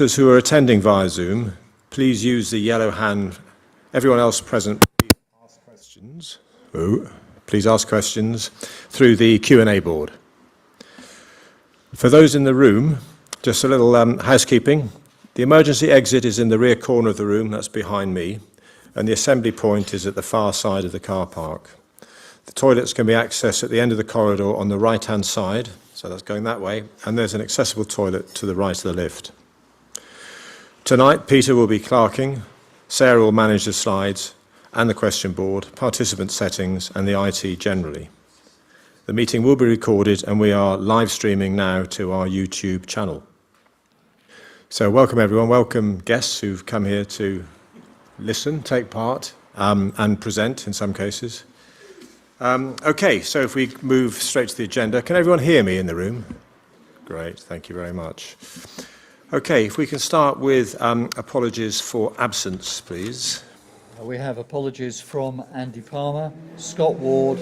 Those who are attending via Zoom, please use the yellow hand. Everyone else present, please ask questions. Please ask questions through the Q&A board. For those in the room, just a little housekeeping. The emergency exit is in the rear corner of the room, that's behind me, and the assembly point is at the far side of the car park. The toilets can be accessed at the end of the corridor on the right-hand side, so that's going that way, and there's an accessible toilet to the right of the lift. Tonight, Peter will be clerking, Sarah will manage the slides and the question board, participant settings, and the IT generally. The meeting will be recorded, and we are live streaming now to our YouTube channel. So welcome everyone, welcome guests who've come here to listen, take part, and present in some cases. Okay, so if we move straight to the agenda, can everyone hear me in the room? Great, thank you very much. Okay, if we can start with apologies for absence, please. We have apologies from Andy Palmer, Scott Ward,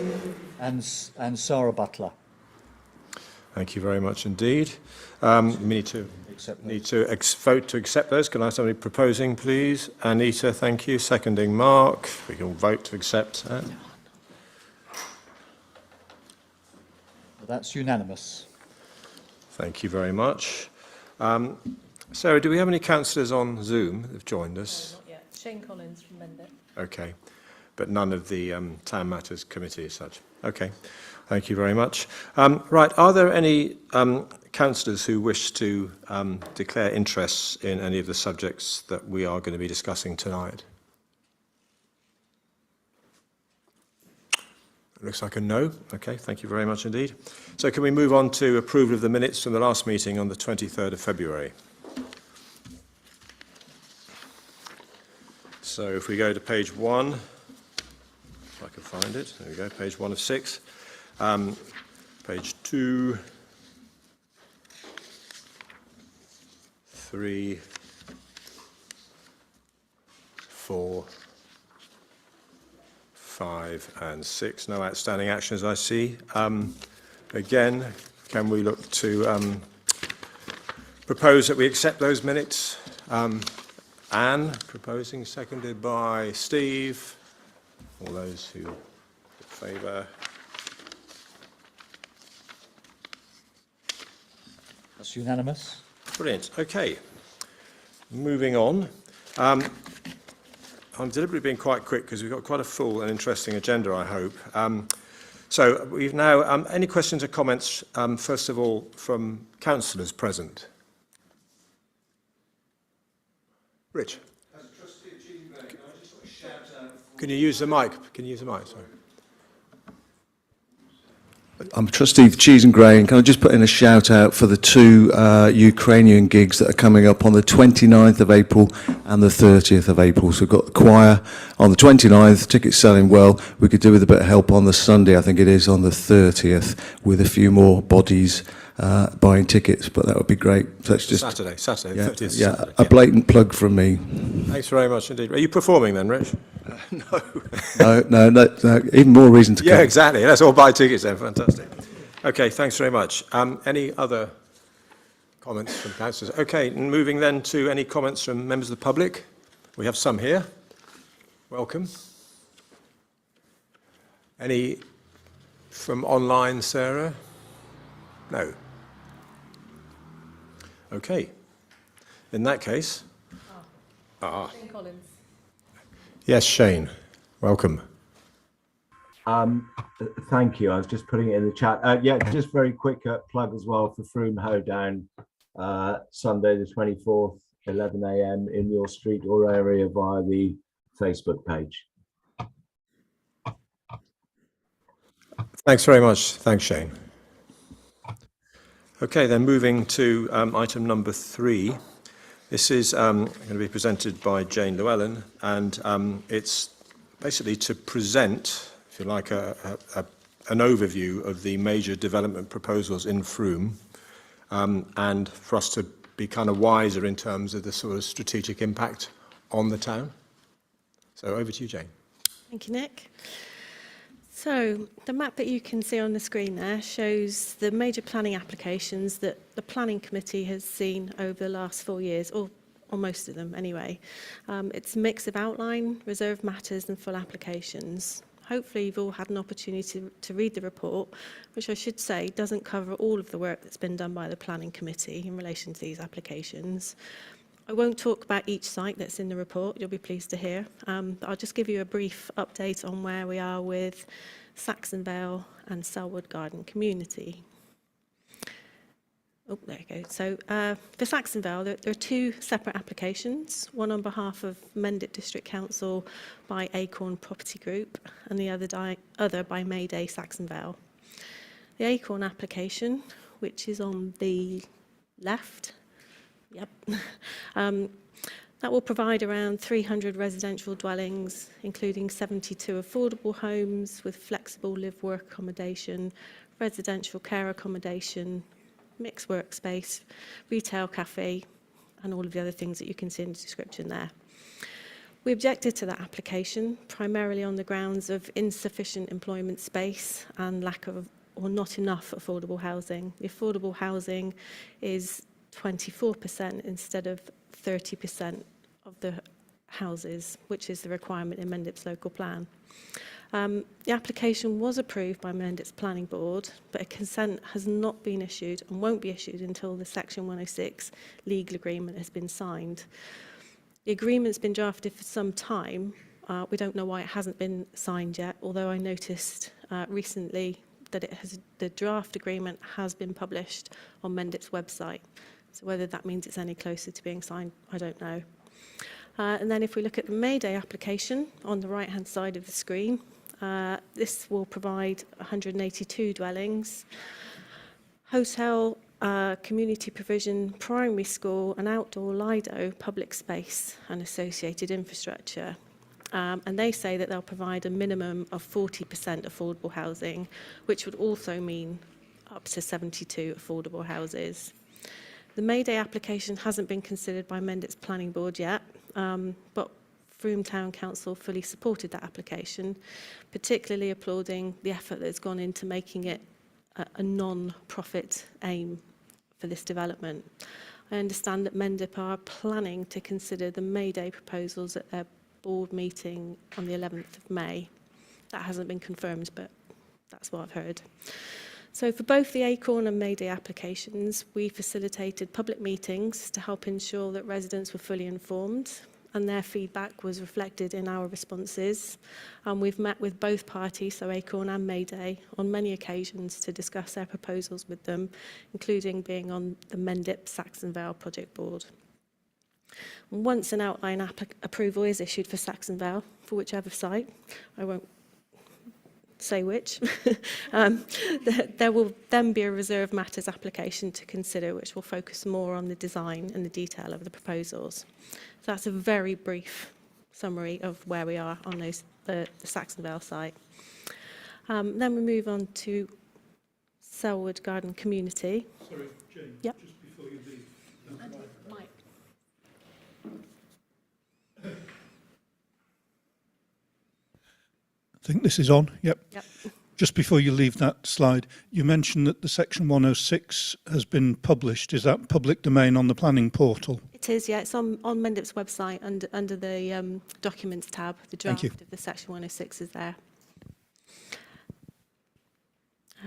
and Sarah Butler. Thank you very much indeed. We need to vote to accept those. Can I have somebody proposing, please? Anita, thank you. Seconding, Mark. We can vote to accept that. That's unanimous. Thank you very much. Sarah, do we have any councillors on Zoom that have joined us? No, not yet. Shane Collins from Mendip. Okay, but none of the Town Matters Committee as such. Okay, thank you very much. Right, are there any councillors who wish to declare interests in any of the subjects that we are going to be discussing tonight? It looks like a no. Okay, thank you very much indeed. So can we move on to approval of the minutes from the last meeting on the 23rd of February? So if we go to page 1, if I can find it, there we go, page 1 of 6, page 2, 3, 4, 5 and 6. No outstanding actions I see. Again, can we look to propose that we accept those minutes? Anne proposing, seconded by Steve. All those who in favour. That's unanimous. Brilliant. Okay. Moving on. I'm deliberately being quite quick because we've got quite a full and interesting agenda, I hope. So we've now, any questions or comments, first of all, from councillors present? Rich? As a trustee of Cheatham Grange, can I just sort of shout out... Can you use the mic? Can you use the mic? Sorry. I'm a trustee of Cheatham Grange. Can I just put in a shout out for the two Ukrainian gigs that are coming up on the 29th of April and the 30th of April. So we've got the choir on the 29th, tickets selling well. We could do with a bit of help on the Sunday, I think it is, on the 30th, with a few more bodies buying tickets, but that would be great. So it's just Saturday, yeah, 30th. yeah, Saturday. a blatant plug from me. Thanks very much indeed. Are you performing then, Rich? No, even more reason to come. Yeah, exactly. Let's all buy tickets then. Fantastic. Okay, thanks very much. Any other comments from councillors? Okay, moving then to any comments from members of the public. We have some here. Welcome. Any from online, Sarah? No. Okay. In that case. Shane Collins. Yes, Shane. Welcome. Thank you. I was just putting it in the chat. Yeah, just very quick plug as well for Froome Hoedown, Sunday the 24th, 11 a.m. in your street or area via the Facebook page. Thanks very much. Thanks, Shane. Okay, then moving to item number 3. This is going to be presented by Jane Llewellyn, and it's basically to present, if you like, an overview of the major development proposals in Froome, and for us to be kind of wiser in terms of the sort of strategic impact on the town. So over to you, Jane. Thank you, Nick. So the map that you can see on the screen there shows the major planning applications that the Planning Committee has seen over the last 4 years, or most of them anyway. It's a mix of outline, reserved matters and full applications. Hopefully you've all had an opportunity to read the report, which I should say doesn't cover all of the work that's been done by the Planning Committee in relation to these applications. I won't talk about each site that's in the report, you'll be pleased to hear. But I'll just give you a brief update on where we are with Saxonvale and Sellwood Garden Community. Oh, there you go. So for Saxonvale, there are two separate applications, one on behalf of Mendip District Council by Acorn Property Group and the other by Mayday Saxonvale. The Acorn application, which is on the left, yep, that will provide around 300 residential dwellings, including 72 affordable homes with flexible live-work accommodation, residential care accommodation, mixed workspace, retail cafe, and all of the other things that you can see in the description there. We objected to that application primarily on the grounds of insufficient employment space and lack of or not enough affordable housing. The affordable housing is 24% instead of 30% of the houses, which is the requirement in Mendip's local plan. The application was approved by Mendip's Planning Board, but a consent has not been issued and won't be issued until the Section 106 legal agreement has been signed. The agreement's been drafted for some time. We don't know why it hasn't been signed yet, although I noticed recently that the draft agreement has been published on Mendip's website. So whether that means it's any closer to being signed, I don't know. And then if we look at the Mayday application on the right-hand side of the screen, this will provide 182 dwellings, hotel, community provision, primary school, an outdoor Lido, public space and associated infrastructure. And they say that they'll provide a minimum of 40% affordable housing, which would also mean up to 72 affordable houses. The Mayday application hasn't been considered by Mendip's Planning Board yet, but Frome Town Council fully supported that application, particularly applauding the effort that's gone into making it a non-profit aim for this development. I understand that Mendip are planning to consider the Mayday proposals at their board meeting on the 11th of May. That hasn't been confirmed, but that's what I've heard. So for both the Acorn and Mayday applications, we facilitated public meetings to help ensure that residents were fully informed, and their feedback was reflected in our responses. And we've met with both parties, so Acorn and Mayday, on many occasions to discuss their proposals with them, including being on the Mendip Saxonvale Project Board. Once an outline approval is issued for Saxonvale, for whichever site, I won't say which, there will then be a reserved matters application to consider, which will focus more on the design and the detail of the proposals. So that's a very brief summary of where we are on the Saxonvale site. Then we move on to Sellwood Garden Community. Sorry, Jane, Yep. just before you leave. Mike. I think this is on, yep. Yep. Just before you leave that slide, you mentioned that the Section 106 has been published. Is that public domain on the planning portal? It is, yeah. It's on Mendip's website under the Documents tab. The draft of the Section 106 is there.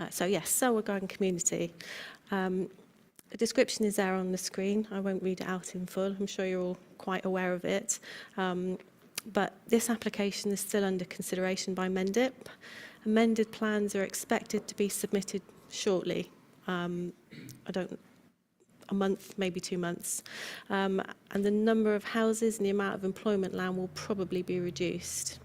So yes, Sellwood Garden Community. The description is there on the screen. I won't read it out in full. I'm sure you're all quite aware of it. But this application is still under consideration by Mendip. Amended plans are expected to be submitted shortly. A month, maybe 2 months. And the number of houses and the amount of employment land will probably be reduced.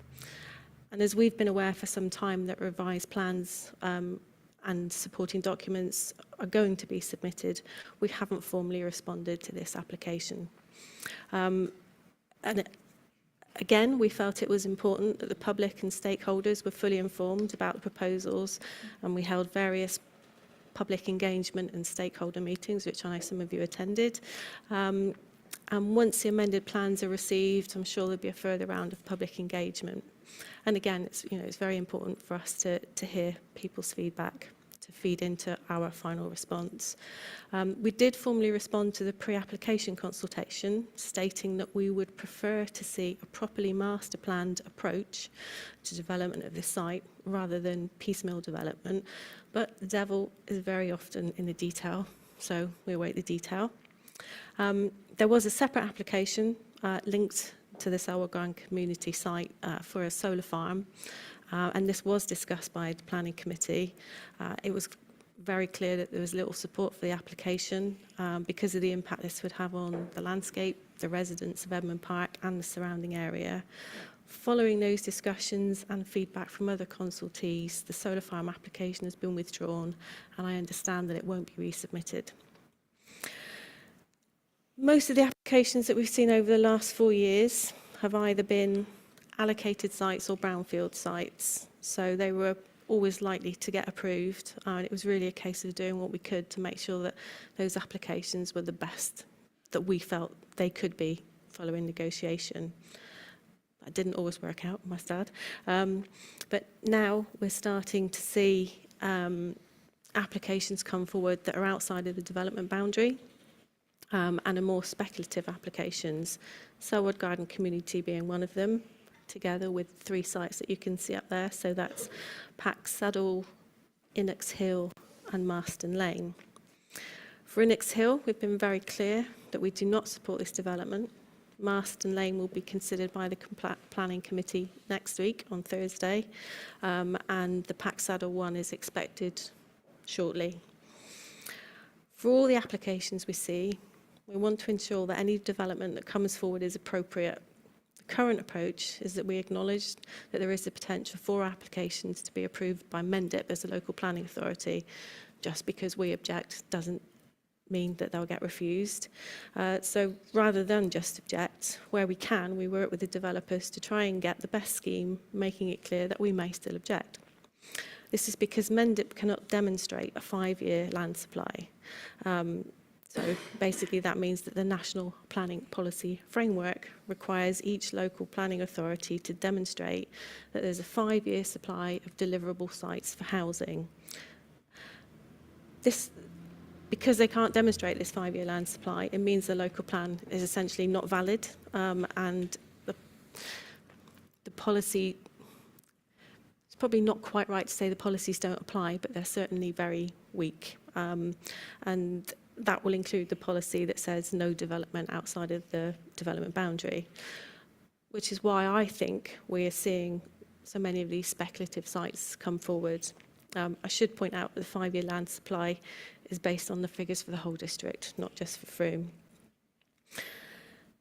And as we've been aware for some time that revised plans and supporting documents are going to be submitted, we haven't formally responded to this application. Again, we felt it was important that the public and stakeholders were fully informed about the proposals, and we held various public engagement and stakeholder meetings, which I know some of you attended. And once the amended plans are received, I'm sure there'll be a further round of public engagement. And again, it's very important for us to hear people's feedback to feed into our final response. We did formally respond to the pre-application consultation, stating that we would prefer to see a properly master planned approach to development of this site rather than piecemeal development. But the devil is very often in the detail, so we await the detail. There was a separate application linked to the Sellwood community site for a solar farm, and this was discussed by the planning committee. It was very clear that there was little support for the application because of the impact this would have on the landscape, the residents of Edmund Park and the surrounding area. Following those discussions and feedback from other consultees, the solar farm application has been withdrawn, and I understand that it won't be resubmitted. Most of the applications that we've seen over the last 4 years have either been allocated sites or brownfield sites, so they were always likely to get approved, and it was really a case of doing what we could to make sure that those applications were the best that we felt they could be following negotiation. That didn't always work out, must add. But now we're starting to see applications come forward that are outside of the development boundary, and are more speculative applications. Sellwood Garden Community being one of them, together with 3 sites that you can see up there. So that's Pack Saddle, Innox Hill and Marston Lane. For Innox Hill, we've been very clear that we do not support this development. Marston Lane will be considered by the planning committee next week on Thursday, and the Pack Saddle one is expected shortly. For all the applications we see, we want to ensure that any development that comes forward is appropriate. The current approach is that we acknowledge that there is the potential for applications to be approved by MENDIP as a local planning authority. Just because we object doesn't mean that they'll get refused. So rather than just object, where we can, we work with the developers to try and get the best scheme, making it clear that we may still object. This is because MENDIP cannot demonstrate a 5-year land supply. So basically that means that the National Planning Policy Framework requires each local planning authority to demonstrate that there's a 5-year supply of deliverable sites for housing. Because they can't demonstrate this 5-year land supply, it means the local plan is essentially not valid, and the policy, it's probably not quite right to say the policies don't apply, but they're certainly very weak. And that will include the policy that says no development outside of the development boundary, which is why I think we are seeing so many of these speculative sites come forward. I should point out that the 5-year land supply is based on the figures for the whole district, not just for Frome.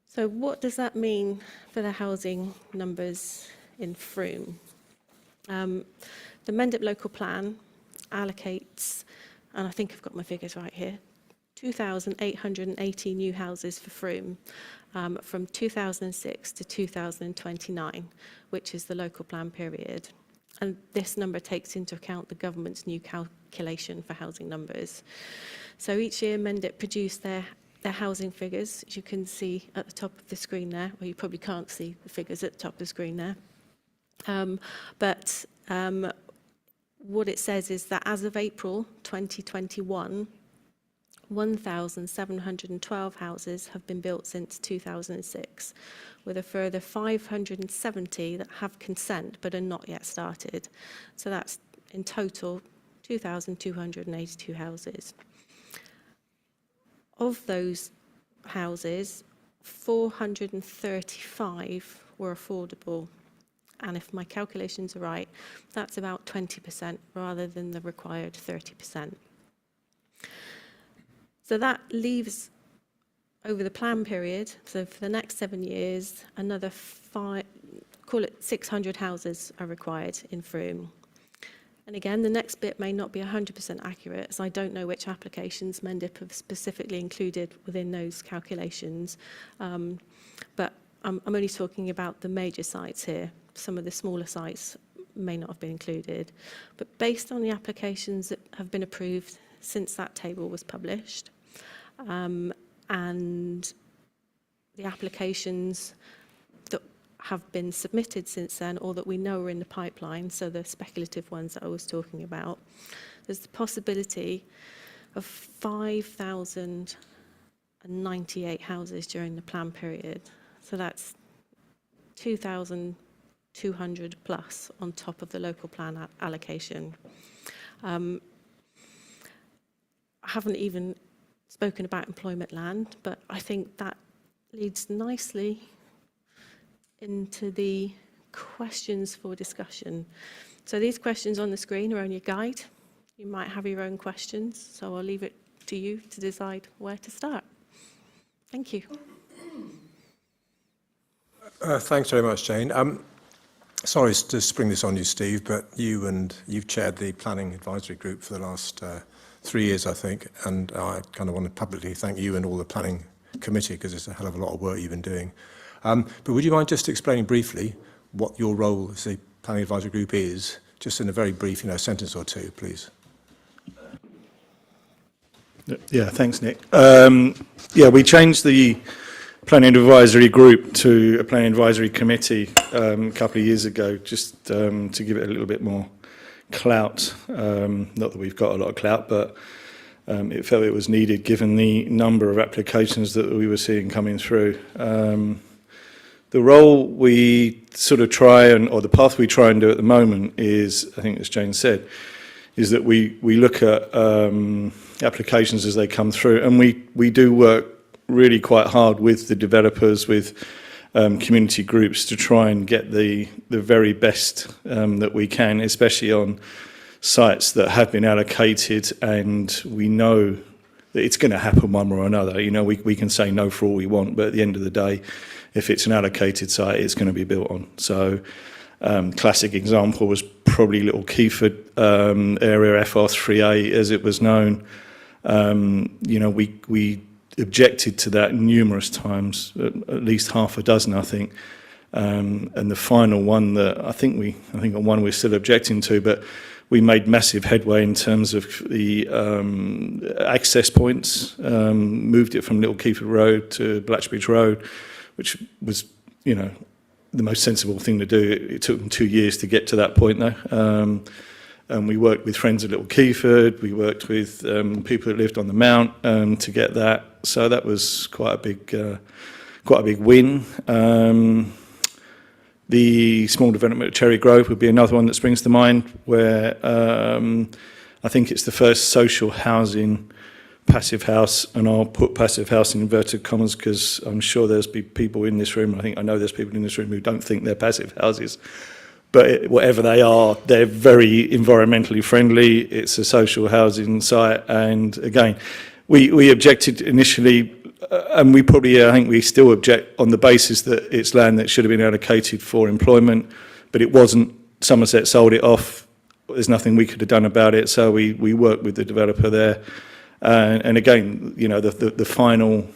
So what does that mean for the housing numbers in Frome? The MENDIP local plan allocates, and I think I've got my figures right here, 2,880 new houses for Frome from 2006 to 2029, which is the local plan period. And this number takes into account the government's new calculation for housing numbers. So each year MENDIP produce their housing figures, as you can see at the top of the screen there, or you probably can't see the figures at the top of the screen there. But what it says is that as of April 2021, 1,712 houses have been built since 2006, with a further 570 that have consent but are not yet started. So that's in total 2,282 houses. Of those houses, 435 were affordable. And if my calculations are right, that's about 20% rather than the required 30%. So that leaves, over the plan period, so for the next 7 years, another 600 houses are required in Frome. And again, the next bit may not be 100% accurate, as I don't know which applications MENDIP have specifically included within those calculations. But I'm only talking about the major sites here. Some of the smaller sites may not have been included. But based on the applications that have been approved since that table was published, and the applications that have been submitted since then, or that we know are in the pipeline, so the speculative ones that I was talking about, there's the possibility of 5,098 houses during the plan period. So that's 2,200 plus on top of the local plan allocation. I haven't even spoken about employment land, but I think that leads nicely into the questions for discussion. So these questions on the screen are only a guide. You might have your own questions, so I'll leave it to you to decide where to start. Thank you. Thanks very much, Jane. Sorry to spring this on you, Steve, but you've chaired the Planning Advisory Group for the last 3 years, I think, and I kind of want to publicly thank you and all the Planning Committee, because it's a hell of a lot of work you've been doing. But would you mind just explaining briefly what your role as the Planning Advisory Group is, just in a very brief, sentence or two, please? Yeah, thanks, Nick. We changed the Planning Advisory Group to a Planning Advisory Committee a couple of years ago, just to give it a little bit more clout. Not that we've got a lot of clout, but it felt it was needed given the number of applications that we were seeing coming through. The role we sort of try or the path we try and do at the moment is, I think as Jane said, is that we look at applications as they come through, and we do work really quite hard with the developers, with community groups, to try and get the very best that we can, especially on sites that have been allocated and we know that it's going to happen one way or another. We can say no for all we want, but at the end of the day, if it's an allocated site, it's going to be built on. So classic example was probably Little Keyford area, FR3A as it was known. We objected to that numerous times, at least half a dozen, I think. And the final one that I think one we're still objecting to, but we made massive headway in terms of the access points, moved it from Little Keyford Road to Blatchbridge Road, which was, the most sensible thing to do. It took them 2 years to get to that point, though. And we worked with friends at Little Keyford. We worked with people that lived on the Mount to get that. So that was quite a big win. The small development at Cherry Grove would be another one that springs to mind, where I think it's the first social housing passive house, and I'll put passive house in inverted commas because I'm sure there's people in this room, I know there's people in this room who don't think they're passive houses, but whatever they are, they're very environmentally friendly. It's a social housing site, and again, we objected initially, and we probably, I think we still object on the basis that it's land that should have been allocated for employment, but it wasn't. Somerset sold it off. There's nothing we could have done about it, so we worked with the developer there. And again, the final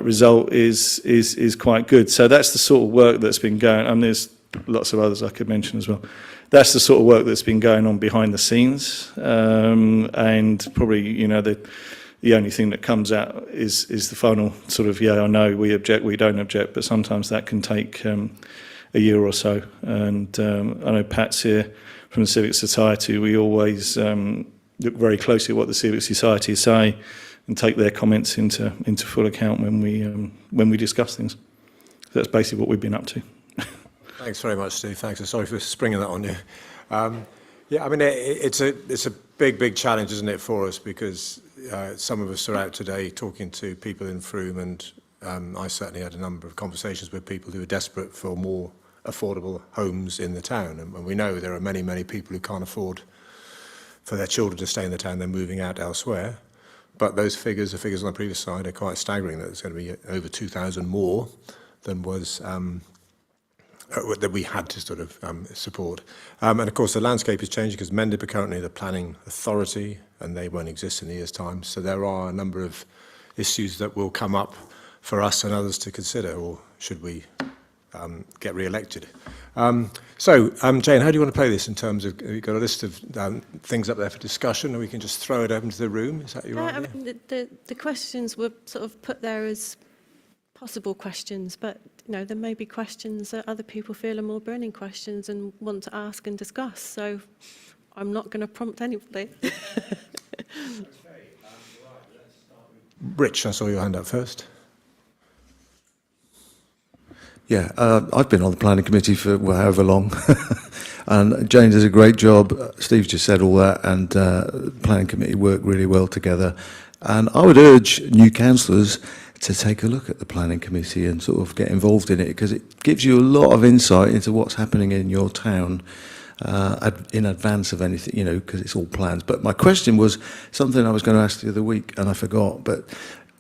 result is quite good. So that's the sort of work that's been going on. And there's lots of others I could mention as well. That's the sort of work that's been going on behind the scenes. And probably, the only thing that comes out is the final sort of, I know we object, we don't object, but sometimes that can take a year or so. And I know Pat's here from the Civic Society. We always look very closely at what the Civic Society say and take their comments into full account when we discuss things. So that's basically what we've been up to. Thanks very much, Steve. Thanks. I'm sorry for springing that on you. It's a big challenge, isn't it, for us, because some of us are out today talking to people in Frome, and I certainly had a number of conversations with people who are desperate for more affordable homes in the town, and we know there are many people who can't afford for their children to stay in the town. They're moving out elsewhere. But those figures, the figures on the previous slide, are quite staggering, that there's going to be over 2,000 more than was that we had to sort of support. And of course the landscape is changing because Mendip are currently the planning authority and they won't exist in a year's time. So there are a number of issues that will come up for us and others to consider, or should we get re-elected. Jane, how do you want to play this in terms of, you've got a list of things up there for discussion, or we can just throw it open to the room? Is that your idea? The questions were sort of put there as possible questions, but there may be questions that other people feel are more burning questions and want to ask and discuss. So I'm not going to prompt anybody. Rich, I saw your hand up first. Yeah, I've been on the planning committee for however long, and Jane does a great job. Steve just said all that, and planning committee work really well together. And I would urge new councillors to take a look at the planning committee and sort of get involved in it, because it gives you a lot of insight into what's happening in your town in advance of anything, because it's all plans. But my question was something I was going to ask the other week, and I forgot, but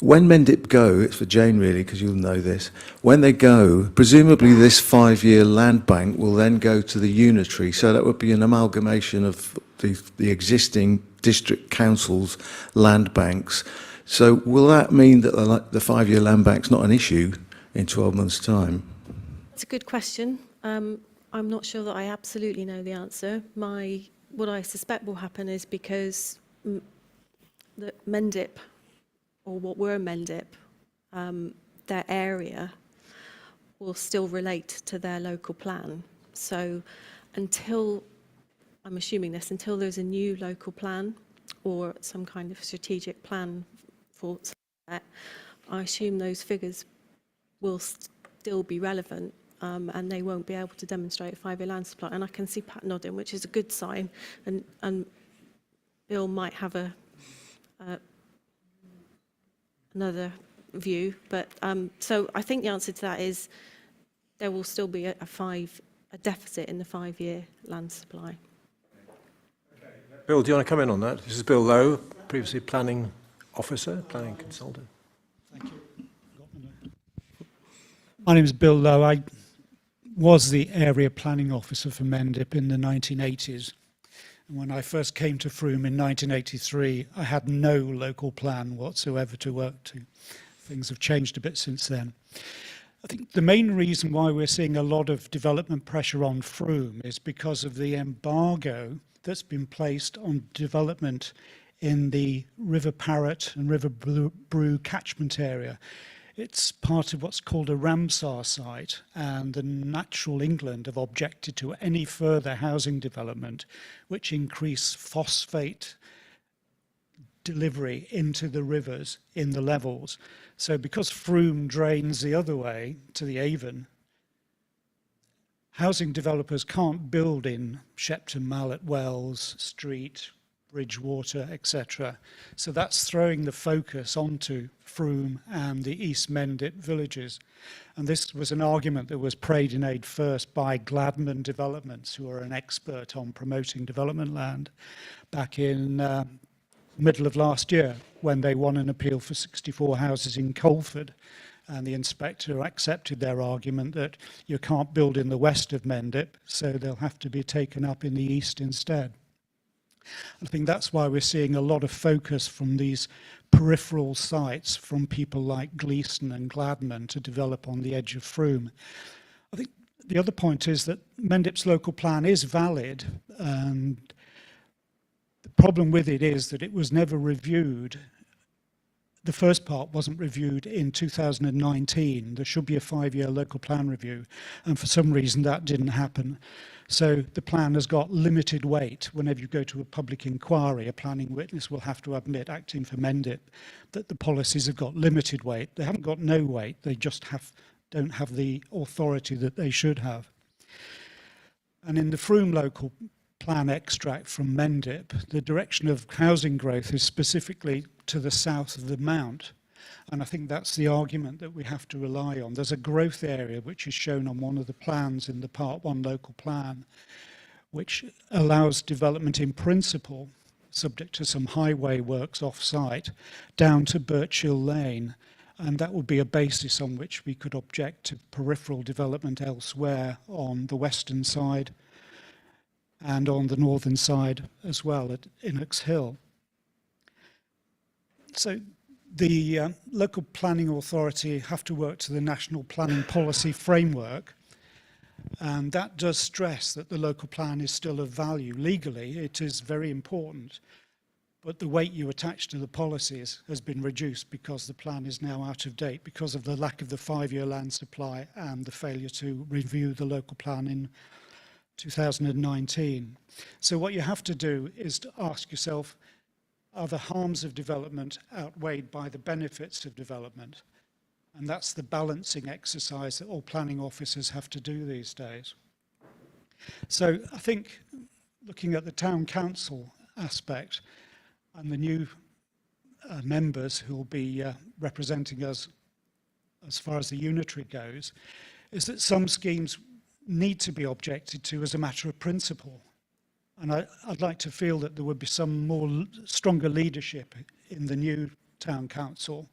when Mendip go, it's for Jane really, because you'll know this, when they go, presumably this 5-year land bank will then go to the unitary, so that would be an amalgamation of the existing district councils' land banks. So will that mean that the 5-year land bank's not an issue in 12 months' time? It's a good question. I'm not sure that I absolutely know the answer. What I suspect will happen is because the Mendip, or what were Mendip, their area will still relate to their local plan. So until there's a new local plan or some kind of strategic plan for that, I assume those figures will still be relevant, and they won't be able to demonstrate a 5-year land supply. And I can see Pat nodding, which is a good sign, and Bill might have another view, but so I think the answer to that is there will still be a deficit in the 5-year land supply. Bill, do you want to come in on that? This is Bill Lowe, previously planning officer, planning consultant. Thank you. My name is Bill Lowe. I was the area planning officer for Mendip in the 1980s. And when I first came to Frome in 1983, I had no local plan whatsoever to work to. Things have changed a bit since then. I think the main reason why we're seeing a lot of development pressure on Frome is because of the embargo that's been placed on development in the River Parrett and River Brue catchment area. It's part of what's called a Ramsar site, and the Natural England have objected to any further housing development which increase phosphate delivery into the rivers in the levels. So because Frome drains the other way to the Avon, housing developers can't build in Shepton, Mallet, Wells, Street, Bridgewater, etc. So that's throwing the focus onto Frome and the East Mendip villages. And this was an argument that was prayed in aid first by Gladman Developments, who are an expert on promoting development land, back in middle of last year, when they won an appeal for 64 houses in Colford. And the inspector accepted their argument that you can't build in the west of Mendip, so they'll have to be taken up in the east instead. I think that's why we're seeing a lot of focus from these peripheral sites from people like Gleeson and Gladman to develop on the edge of Frome. I think the other point is that Mendip's local plan is valid, and the problem with it is that it was never reviewed. The first part wasn't reviewed in 2019. There should be a 5-year local plan review, and for some reason that didn't happen. So the plan has got limited weight. Whenever you go to a public inquiry, a planning witness will have to admit, acting for Mendip, that the policies have got limited weight. They haven't got no weight, they just don't have the authority that they should have. And in the Frome local plan extract from Mendip, the direction of housing growth is specifically to the south of the Mount. And I think that's the argument that we have to rely on. There's a growth area which is shown on one of the plans in the Part 1 local plan, which allows development in principle, subject to some highway works off-site, down to Birchill Lane. And that would be a basis on which we could object to peripheral development elsewhere on the western side and on the northern side as well at Innox Hill. So the local planning authority have to work to the national planning policy framework, and that does stress that the local plan is still of value. Legally, it is very important, but the weight you attach to the policies has been reduced because the plan is now out of date because of the lack of the 5-year land supply and the failure to review the local plan in 2019. So what you have to do is to ask yourself, are the harms of development outweighed by the benefits of development? And that's the balancing exercise that all planning officers have to do these days. So I think looking at the town council aspect and the new members who will be representing us as far as the unitary goes, is that some schemes need to be objected to as a matter of principle. And I'd like to feel that there would be some more stronger leadership in the new town council,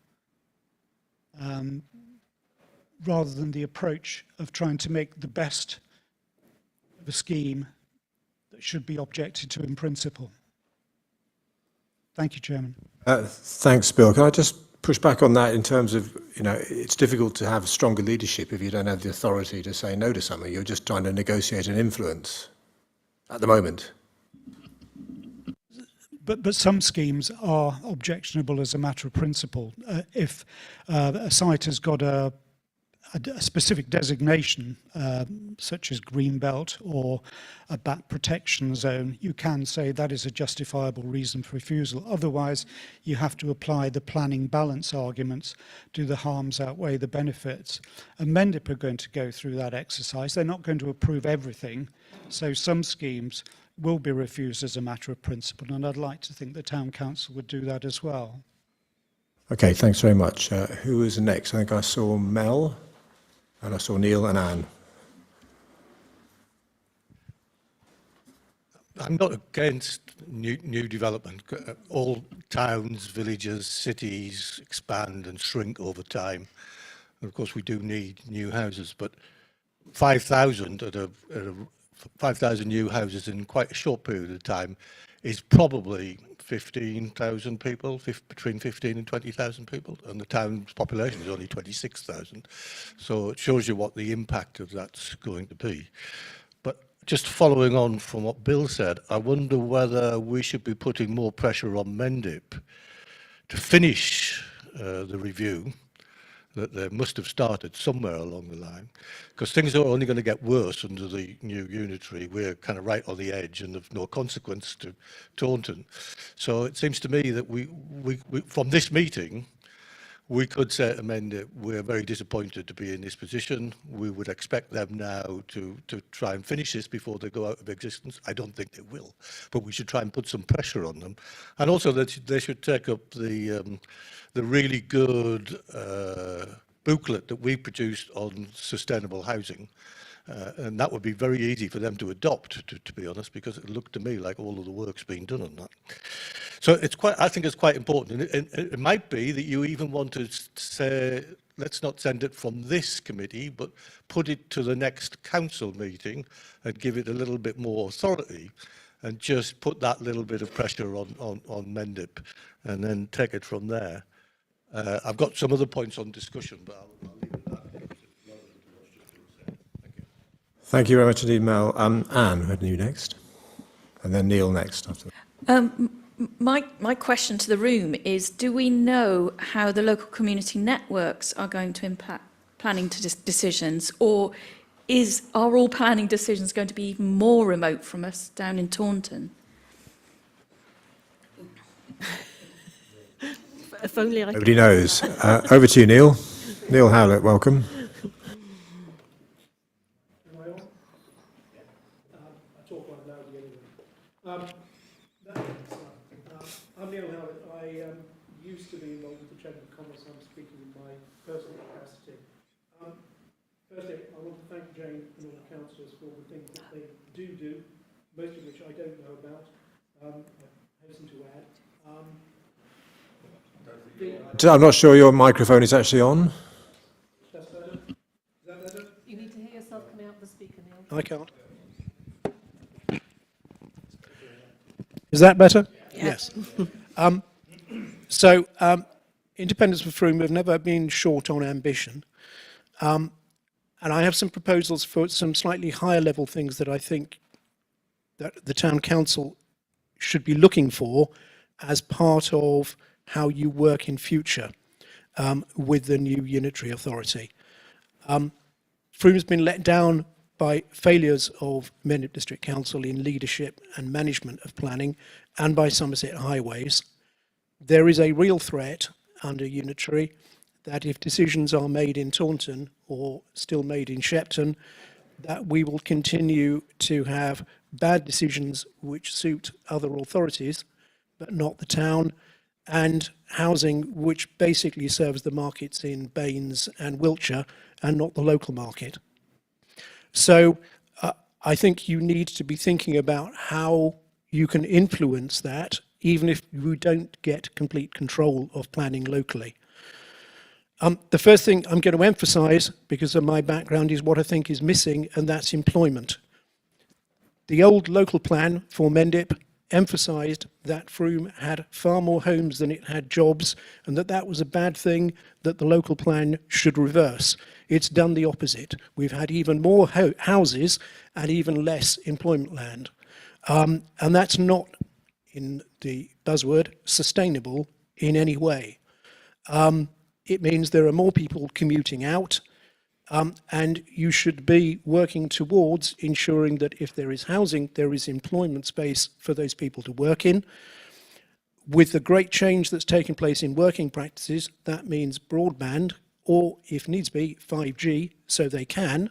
rather than the approach of trying to make the best of a scheme that should be objected to in principle. Thank you, Chairman. Thanks, Bill. Can I just push back on that in terms of, it's difficult to have stronger leadership if you don't have the authority to say no to something. You're just trying to negotiate an influence at the moment. But some schemes are objectionable as a matter of principle. If a site has got a specific designation, such as green belt or a bat protection zone, you can say that is a justifiable reason for refusal. Otherwise, you have to apply the planning balance arguments. Do the harms outweigh the benefits? And Mendip are going to go through that exercise. They're not going to approve everything. So some schemes will be refused as a matter of principle, and I'd like to think the Town Council would do that as well. Okay, thanks very much. Who is next? I think I saw Mel, and I saw Neil and Anne. I'm not against new development. All towns, villages, cities expand and shrink over time. And of course, we do need new houses, but 5,000 5,000 new houses in quite a short period of time is probably 15,000 people, between 15 and 20,000 people, and the town's population is only 26,000. So it shows you what the impact of that's going to be. But just following on from what Bill said, I wonder whether we should be putting more pressure on Mendip to finish the review that they must have started somewhere along the line, because things are only going to get worse under the new unitary. We're kind of right on the edge and of no consequence to Taunton. So it seems to me that we from this meeting, we could say to Mendip, we're very disappointed to be in this position. We would expect them now to try and finish this before they go out of existence. I don't think they will, but we should try and put some pressure on them. And also that they should take up the really good booklet that we produced on sustainable housing. And that would be very easy for them to adopt, to be honest, because it looked to me like all of the work's been done on that. So I think it's quite important. And it might be that you even want to say, let's not send it from this committee, but put it to the next council meeting and give it a little bit more authority, and just put that little bit of pressure on Mendip, and then take it from there. I've got some other points on discussion, but I'll leave it at that. Thank you very much indeed, Mel. Anne, who you next? And then Neil next after that. My question to the room is, do we know how the local community networks are going to impact planning decisions, or are all planning decisions going to be even more remote from us down in Taunton? If only I Nobody knows. Over to you, Neil. Neil Howlett, welcome. I'm Neil Howlett. I used to be involved with the Chamber of Commerce. I'm speaking in my personal capacity. Firstly, I want to thank Jane and all the councillors for the things that they do, most of which I don't know about. I hasten to add. I'm not sure your microphone is actually on. That's better. Is that better? You need to hear yourself coming out of the speaker, Neil. I can't. Is that better? Yes. So, Independence for Froome have never been short on ambition. And I have some proposals for some slightly higher level things that I think that the Town Council should be looking for as part of how you work in future with the new unitary authority. Froom's been let down by failures of Mendip District Council in leadership and management of planning, and by Somerset Highways. There is a real threat under unitary that if decisions are made in Taunton or still made in Shepton, that we will continue to have bad decisions which suit other authorities, but not the town, and housing which basically serves the markets in Baines and Wiltshire and not the local market. So I think you need to be thinking about how you can influence that, even if you don't get complete control of planning locally. The first thing I'm going to emphasise, because of my background, is what I think is missing, and that's employment. The old local plan for Mendip emphasised that Froome had far more homes than it had jobs, and that was a bad thing that the local plan should reverse. It's done the opposite. We've had even more houses and even less employment land. And that's not, in the buzzword, sustainable in any way. It means there are more people commuting out, and you should be working towards ensuring that if there is housing, there is employment space for those people to work in. With the great change that's taken place in working practices, that means broadband, or if needs be, 5G, so they can,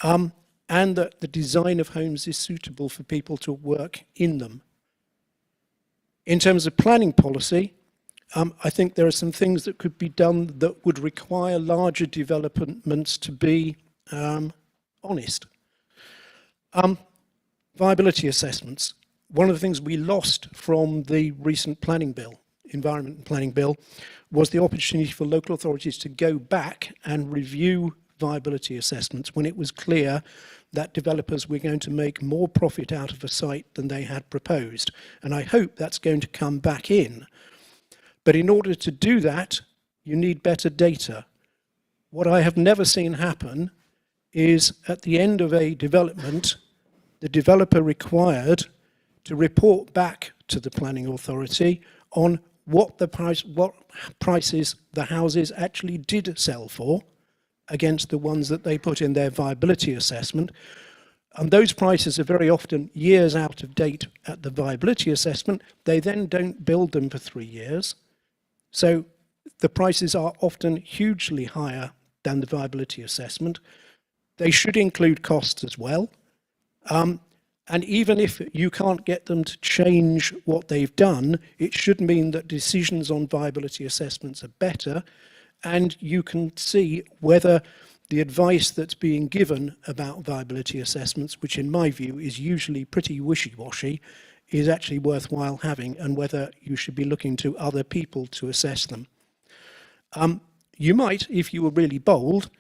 and that the design of homes is suitable for people to work in them. In terms of planning policy, I think there are some things that could be done that would require larger developments to be honest. Viability assessments. One of the things we lost from the recent planning bill, environment and planning bill, was the opportunity for local authorities to go back and review viability assessments when it was clear that developers were going to make more profit out of a site than they had proposed. And I hope that's going to come back in. But in order to do that, you need better data. What I have never seen happen is at the end of a development, the developer required to report back to the planning authority on what prices the houses actually did sell for against the ones that they put in their viability assessment. And those prices are very often years out of date at the viability assessment. They then don't build them for 3 years. So the prices are often hugely higher than the viability assessment. They should include costs as well. And even if you can't get them to change what they've done, it should mean that decisions on viability assessments are better, and you can see whether the advice that's being given about viability assessments, which in my view is usually pretty wishy-washy, is actually worthwhile having, and whether you should be looking to other people to assess them. You might, if you were really bold,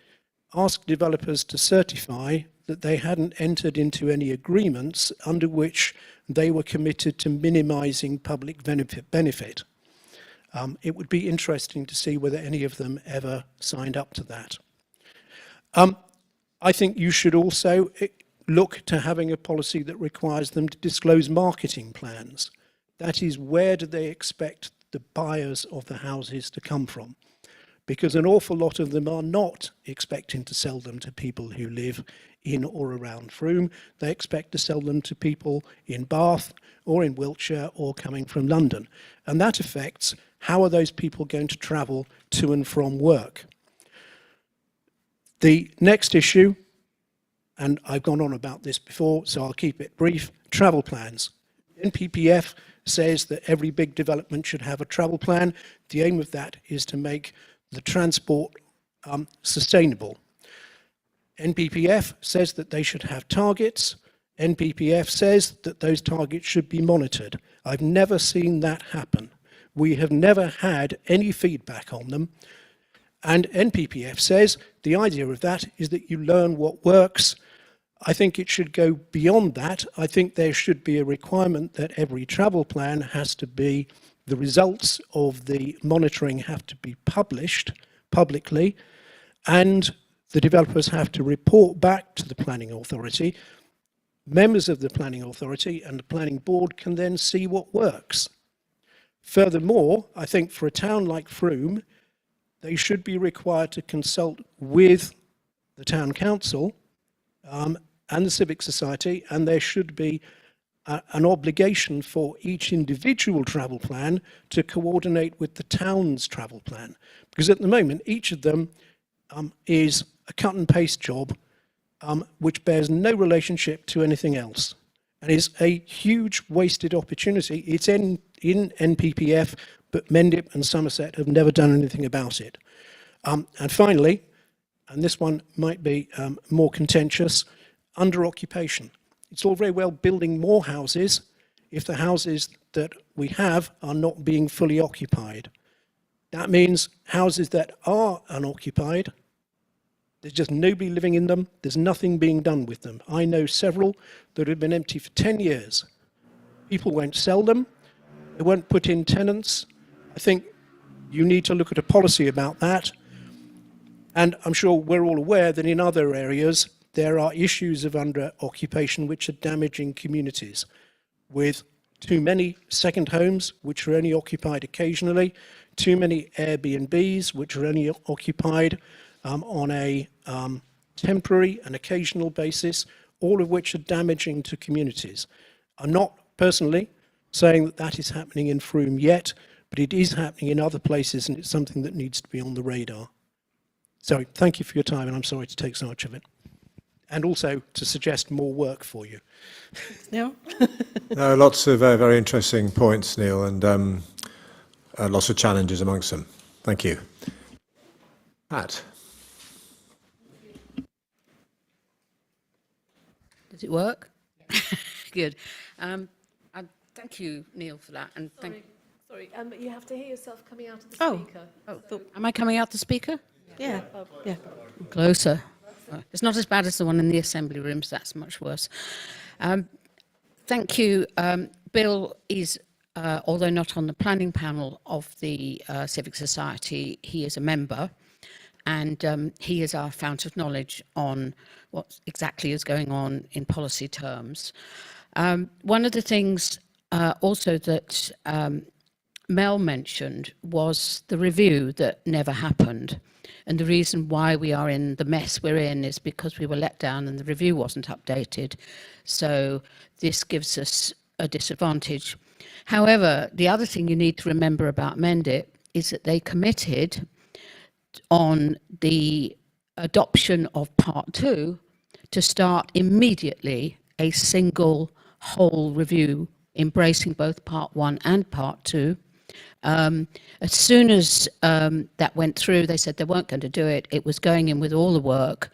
ask developers to certify that they hadn't entered into any agreements under which they were committed to minimising public benefit. It would be interesting to see whether any of them ever signed up to that. I think you should also look to having a policy that requires them to disclose marketing plans. That is, where do they expect the buyers of the houses to come from? Because an awful lot of them are not expecting to sell them to people who live in or around Froome. They expect to sell them to people in Bath or in Wiltshire or coming from London. And that affects how are those people going to travel to and from work. The next issue, and I've gone on about this before, so I'll keep it brief, travel plans. NPPF says that every big development should have a travel plan. The aim of that is to make the transport sustainable. NPPF says that they should have targets. NPPF says that those targets should be monitored. I've never seen that happen. We have never had any feedback on them. And NPPF says the idea of that is that you learn what works. I think it should go beyond that. I think there should be a requirement that every travel plan has to be, the results of the monitoring have to be published publicly, and the developers have to report back to the planning authority. Members of the planning authority and the planning board can then see what works. Furthermore, I think for a town like Frome, they should be required to consult with the town council and the civic society, and there should be an obligation for each individual travel plan to coordinate with the town's travel plan. Because at the moment, each of them is a cut and paste job which bears no relationship to anything else, and is a huge wasted opportunity. It's in NPPF, but Mendip and Somerset have never done anything about it. And finally, and this one might be more contentious, under occupation. It's all very well building more houses if the houses that we have are not being fully occupied. That means houses that are unoccupied, there's just nobody living in them, there's nothing being done with them. I know several that have been empty for 10 years. People won't sell them, they won't put in tenants. I think you need to look at a policy about that. And I'm sure we're all aware that in other areas, there are issues of under occupation which are damaging communities, with too many second homes which are only occupied occasionally, too many Airbnbs which are only occupied on a temporary and occasional basis, all of which are damaging to communities. I'm not personally saying that that is happening in Frome yet, but it is happening in other places, and it's something that needs to be on the radar. So thank you for your time, and I'm sorry to take so much of it. And also to suggest more work for you. Neil? No, lots of very interesting points, Neil, and lots of challenges amongst them. Thank you. Pat. Does it work? Good. Thank you, Neil, for that. And Sorry, you have to hear yourself coming out of the Oh. speaker. Am I coming out the speaker? Yeah. Yeah. Closer. It's not as bad as the one in the assembly rooms. That's much worse. Thank you. Bill is, although not on the planning panel of the Civic Society, he is a member, and he is our fount of knowledge on what exactly is going on in policy terms. One of the things also that Mel mentioned was the review that never happened. And the reason why we are in the mess we're in is because we were let down and the review wasn't updated. So this gives us a disadvantage. However, the other thing you need to remember about Mendip is that they committed on the adoption of Part 2 to start immediately a single whole review, embracing both Part 1 and Part 2. As soon as that went through, they said they weren't going to do it. It was going in with all the work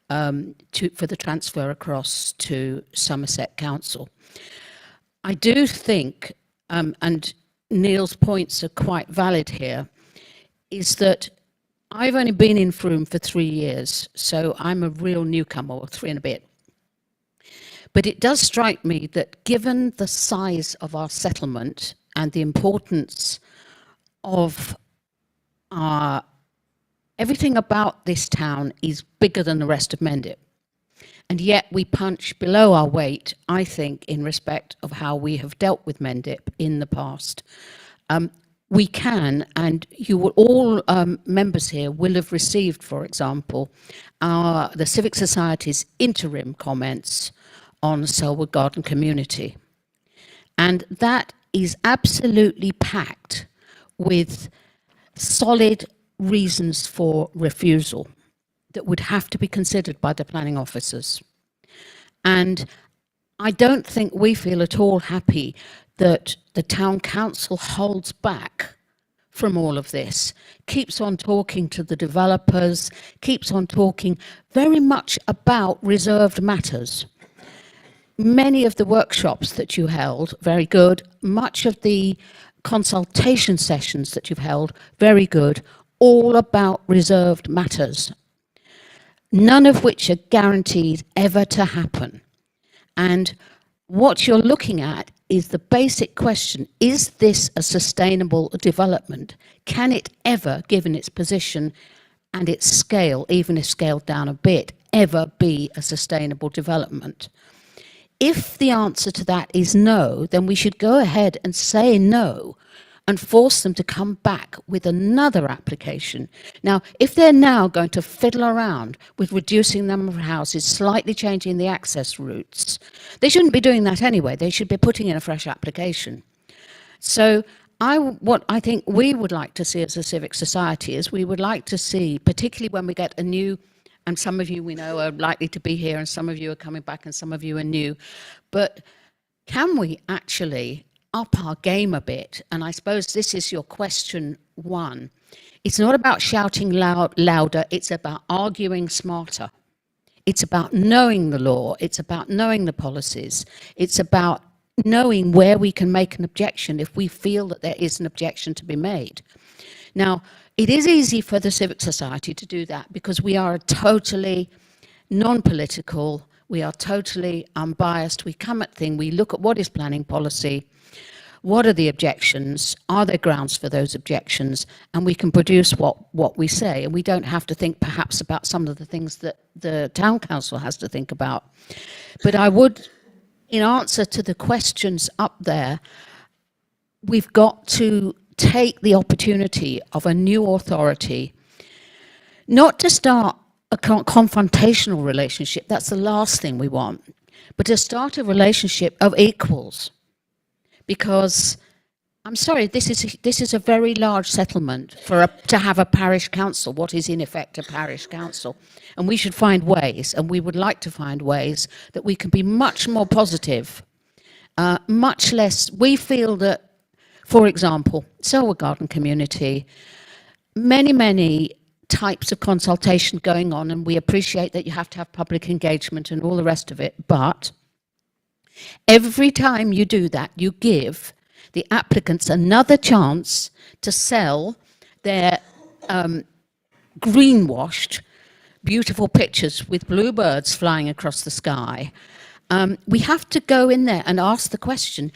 for the transfer across to Somerset Council. I do think, and Neil's points are quite valid here, is that I've only been in Frome for 3 years, so I'm a real newcomer, or 3 and a bit. But it does strike me that given the size of our settlement and the importance of everything about this town is bigger than the rest of Mendip. And yet we punch below our weight, I think, in respect of how we have dealt with Mendip in the past. We can, and you will all members here will have received, for example, the Civic Society's interim comments on Sellwood Garden Community. And that is absolutely packed with solid reasons for refusal that would have to be considered by the planning officers. And I don't think we feel at all happy that the town council holds back from all of this, keeps on talking to the developers, keeps on talking very much about reserved matters. Many of the workshops that you held, very good. Much of the consultation sessions that you've held, very good. All about reserved matters, none of which are guaranteed ever to happen. And what you're looking at is the basic question, is this a sustainable development? Can it ever, given its position and its scale, even if scaled down a bit, ever be a sustainable development? If the answer to that is no, then we should go ahead and say no and force them to come back with another application. Now, if they're now going to fiddle around with reducing the number of houses, slightly changing the access routes, they shouldn't be doing that anyway. They should be putting in a fresh application. So what I think we would like to see as a civic society is we would like to see, particularly when we get a new, and some of you we know are likely to be here and some of you are coming back and some of you are new, but can we actually up our game a bit? And I suppose this is your question one. It's not about shouting louder, it's about arguing smarter. It's about knowing the law, it's about knowing the policies, it's about knowing where we can make an objection if we feel that there is an objection to be made. Now, it is easy for the civic society to do that because we are totally non-political, we are totally unbiased, we come at things, we look at what is planning policy, what are the objections, are there grounds for those objections, and we can produce what we say, and we don't have to think perhaps about some of the things that the town council has to think about. But I would, in answer to the questions up there, we've got to take the opportunity of a new authority, not to start a confrontational relationship, that's the last thing we want, but to start a relationship of equals. Because, I'm sorry, this is a very large settlement to have a parish council, what is in effect a parish council. And we should find ways, and we would like to find ways, that we can be much more positive, much less. We feel that, for example, Sellwood Garden Community, many types of consultation going on, and we appreciate that you have to have public engagement and all the rest of it, but every time you do that, you give the applicants another chance to sell their greenwashed, beautiful pictures with blue birds flying across the sky. We have to go in there and ask the question,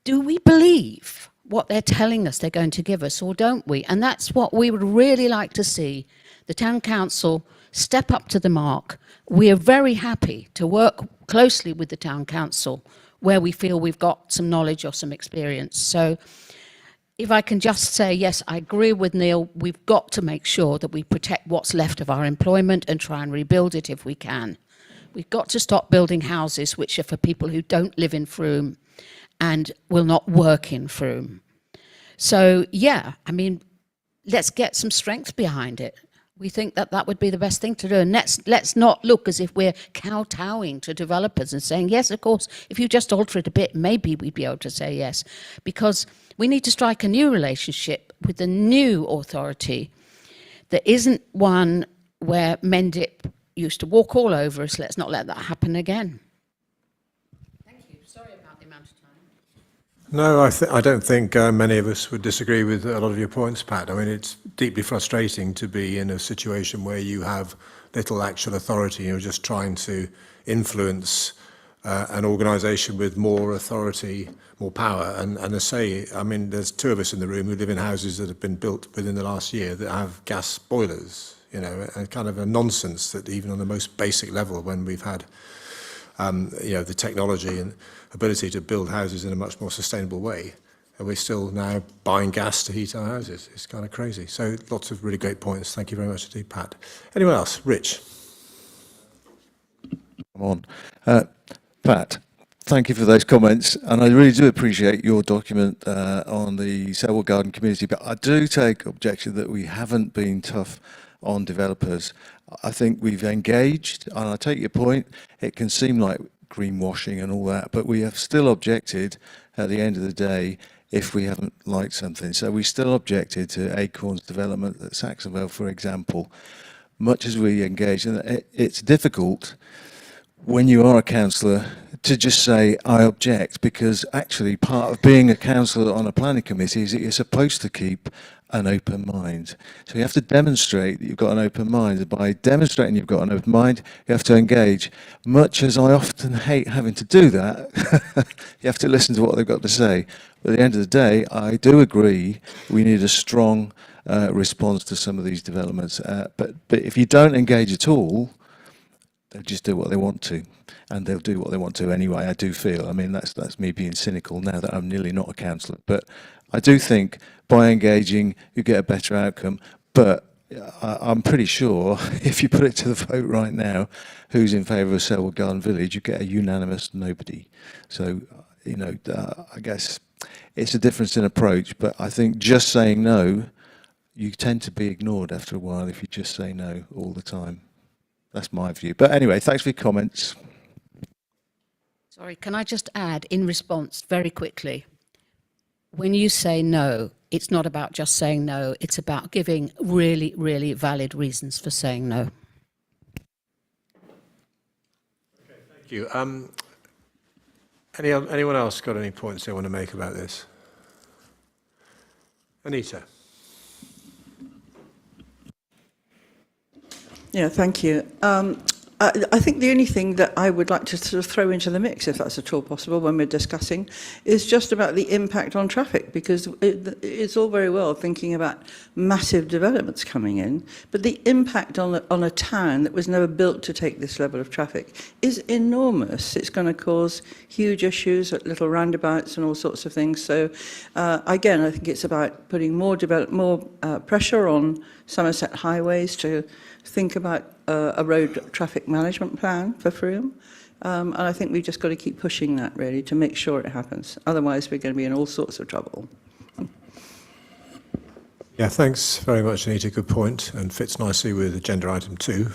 do we believe what they're telling us they're going to give us, or don't we? And that's what we would really like to see the town council step up to the mark. We are very happy to work closely with the town council where we feel we've got some knowledge or some experience. So if I can just say, yes, I agree with Neil, we've got to make sure that we protect what's left of our employment and try and rebuild it if we can. We've got to stop building houses which are for people who don't live in Frome and will not work in Frome. So yeah, I mean, let's get some strength behind it. We think that that would be the best thing to do. And let's not look as if we're kowtowing to developers and saying, yes, of course, if you just alter it a bit, maybe we'd be able to say yes. Because we need to strike a new relationship with the new authority that isn't one where Mendip used to walk all over us. Let's not let that happen again. Thank you. Sorry about the amount of time. No, I don't think many of us would disagree with a lot of your points, Pat. I mean, it's deeply frustrating to be in a situation where you have little actual authority. You're just trying to influence an organisation with more authority, more power. And I say, I mean, there's two of us in the room who live in houses that have been built within the last year that have gas boilers, you know, and kind of a nonsense that even on the most basic level, when we've had you know, the technology and ability to build houses in a much more sustainable way, and we're still now buying gas to heat our houses. It's kind of crazy. So lots of really great points. Thank you very much indeed, Pat. Anyone else? Rich? Come on. Pat, thank you for those comments, and I really do appreciate your document on the Sellwood Garden community, but I do take objection that we haven't been tough on developers. I think we've engaged, and I take your point, it can seem like greenwashing and all that, but we have still objected at the end of the day if we haven't liked something. So we still objected to Acorn's development at Saxonvale, for example, much as we engage. And it's difficult when you are a councillor to just say, I object, because actually part of being a councillor on a planning committee is that you're supposed to keep an open mind. So you have to demonstrate that you've got an open mind. And by demonstrating you've got an open mind, you have to engage. Much as I often hate having to do that, you have to listen to what they've got to say. But at the end of the day, I do agree we need a strong response to some of these developments. But if you don't engage at all, they'll just do what they want to, and they'll do what they want to anyway. I do feel. I mean, that's me being cynical now that I'm nearly not a councillor, but I do think by engaging you get a better outcome. But I'm pretty sure if you put it to the vote right now, who's in favour of Sellwood Garden Village, you get a unanimous nobody. So, you know, I guess it's a difference in approach, but I think just saying no, you tend to be ignored after a while if you just say no all the time. That's my view. But anyway, thanks for your comments. Sorry, can I just add in response very quickly? When you say no, it's not about just saying no, it's about giving really, really valid reasons for saying no. Okay, thank you. Anyone else got any points they want to make about this? Anita. Yeah, thank you. I think the only thing that I would like to sort of throw into the mix, if that's at all possible when we're discussing, is just about the impact on traffic, because it's all very well thinking about massive developments coming in, but the impact on a town that was never built to take this level of traffic is enormous. It's going to cause huge issues at little roundabouts and all sorts of things. So again, I think it's about putting more pressure on Somerset highways to think about a road traffic management plan for Frome. And I think we've just got to keep pushing that, really, to make sure it happens. Otherwise, we're going to be in all sorts of trouble. Yeah, thanks very much, Anita. Good point, and fits nicely with agenda item 2.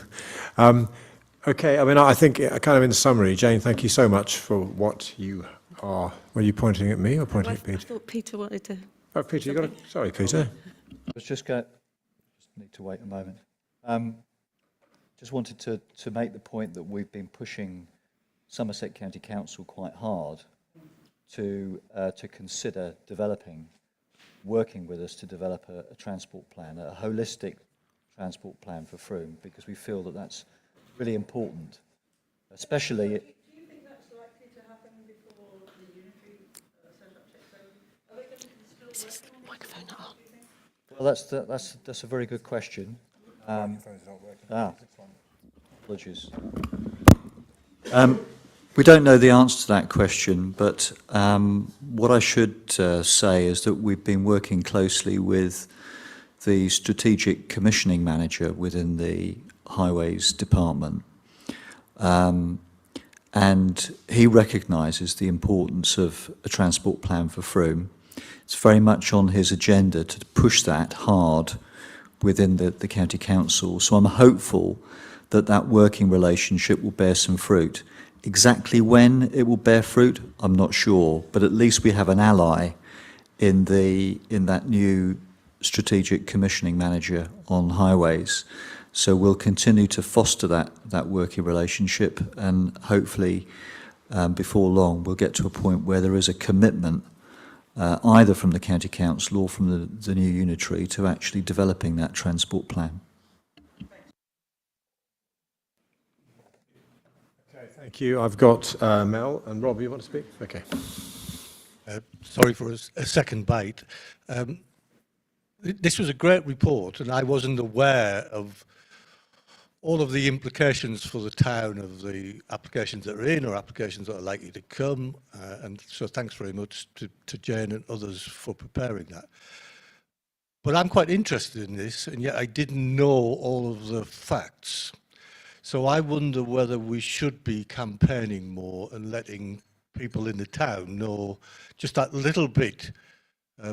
Okay, I mean, I think kind of in summary, Jane, thank you so much for what you are. Were you pointing at me or pointing at Peter? I thought Peter wanted to... Oh, Peter, you got it. Sorry, Peter. I was just need to wait a moment. Just wanted to make the point that we've been pushing Somerset County Council quite hard to consider working with us to develop a transport plan, a holistic transport plan for Frome, because we feel that that's really important, especially... Do you think that's likely to happen before the unitary setup takes over? Are they going to still work on Microphone not on. Well, that's a very good question. Apologies. We don't know the answer to that question, but what I should say is that we've been working closely with the strategic commissioning manager within the highways department, and he recognises the importance of a transport plan for Frome. It's very much on his agenda to push that hard within the county council. So I'm hopeful that that working relationship will bear some fruit. Exactly when it will bear fruit, I'm not sure, but at least we have an ally in that new strategic commissioning manager on highways. So we'll continue to foster that working relationship, and hopefully before long we'll get to a point where there is a commitment either from the county council or from the new unitary to actually developing that transport plan. Okay, thank you. I've got Mel and Rob. You want to speak? Okay. Sorry for a second bite. This was a great report, and I wasn't aware of all of the implications for the town of the applications that are in or applications that are likely to come. And so thanks very much to Jane and others for preparing that. But I'm quite interested in this, and yet I didn't know all of the facts. So I wonder whether we should be campaigning more and letting people in the town know just that little bit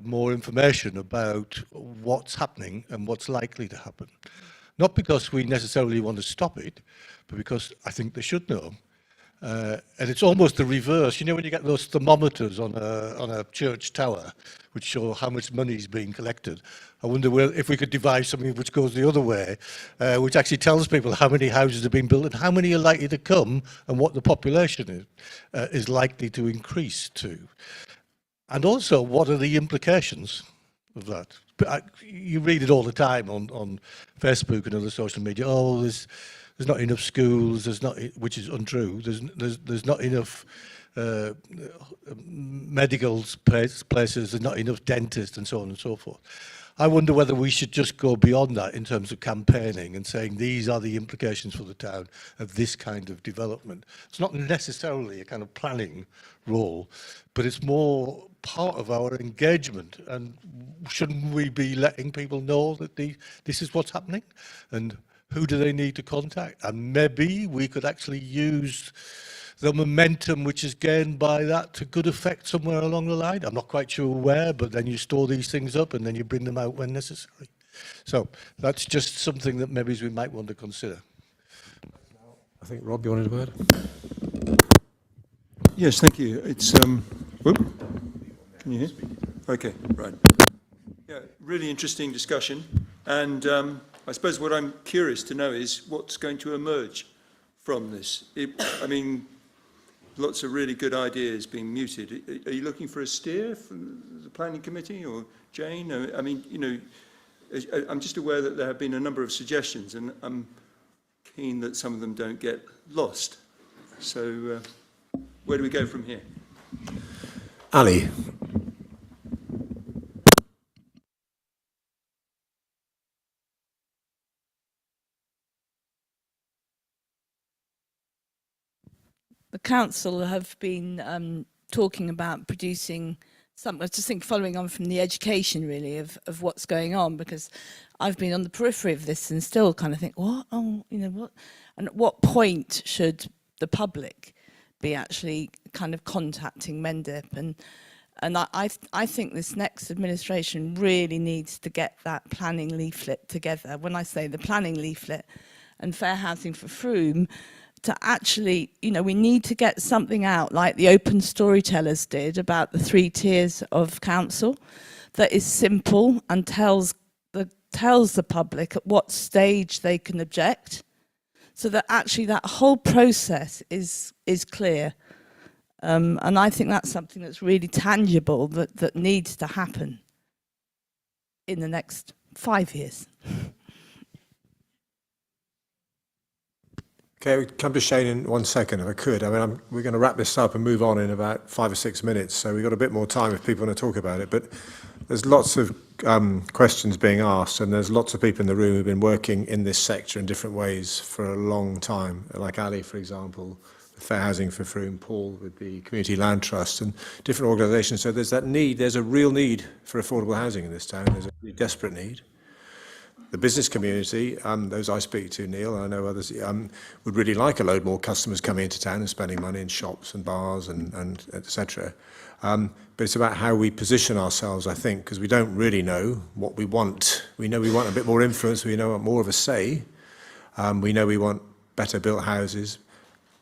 more information about what's happening and what's likely to happen. Not because we necessarily want to stop it, but because I think they should know. And it's almost the reverse. You know, when you get those thermometers on a church tower, which show how much money is being collected, I wonder if we could devise something which goes the other way, which actually tells people how many houses are being built and how many are likely to come and what the population is likely to increase to. And also, what are the implications of that? You read it all the time on Facebook and other social media. Oh, there's not enough schools. Which is untrue. There's not enough medical places. There's not enough dentists, and so on and so forth. I wonder whether we should just go beyond that in terms of campaigning and saying these are the implications for the town of this kind of development. It's not necessarily a kind of planning role, but it's more part of our engagement. And shouldn't we be letting people know that this is what's happening and who do they need to contact? And maybe we could actually use the momentum which is gained by that to good effect somewhere along the line. I'm not quite sure where, but then you store these things up and then you bring them out when necessary. So that's just something that maybe we might want to consider. I think, Rob, you wanted a word? Yes, thank you. It's, whoop. Can you hear? Okay, right. Yeah, really interesting discussion. And I suppose what I'm curious to know is what's going to emerge from this. I mean, lots of really good ideas being mooted. Are you looking for a steer from the planning committee or Jane? I mean, you know, I'm just aware that there have been a number of suggestions and I'm keen that some of them don't get lost. So where do we go from here? Ali. The council have been talking about producing some, I just think following on from the education really of what's going on, because I've been on the periphery of this and still kind of think, what? Oh, you know, what? And at what point should the public be actually kind of contacting Mendip? And I think this next administration really needs to get that planning leaflet together. When I say the planning leaflet and fair housing for Frome, to actually, you know, we need to get something out like the Open Storytellers did about the 3 tiers of council that is simple and tells the public at what stage they can object, so that actually that whole process is clear. And I think that's something that's really tangible that needs to happen in the next 5 years. Okay, we come to Shane in 1 second, if I could. I mean, we're going to wrap this up and move on in about 5 or 6 minutes, so we've got a bit more time if people want to talk about it. But there's lots of questions being asked, and there's lots of people in the room who've been working in this sector in different ways for a long time, like Ali, for example, with Fair Housing for Frome, Paul with the Community Land Trust, and different organisations. So there's that need, there's a real need for affordable housing in this town. There's a really desperate need. The business community, those I speak to, Neil, and I know others, would really like a load more customers coming into town and spending money in shops and bars and etc. But it's about how we position ourselves, I think, because we don't really know what we want. We know we want a bit more influence, we know more of a say. We know we want better built houses.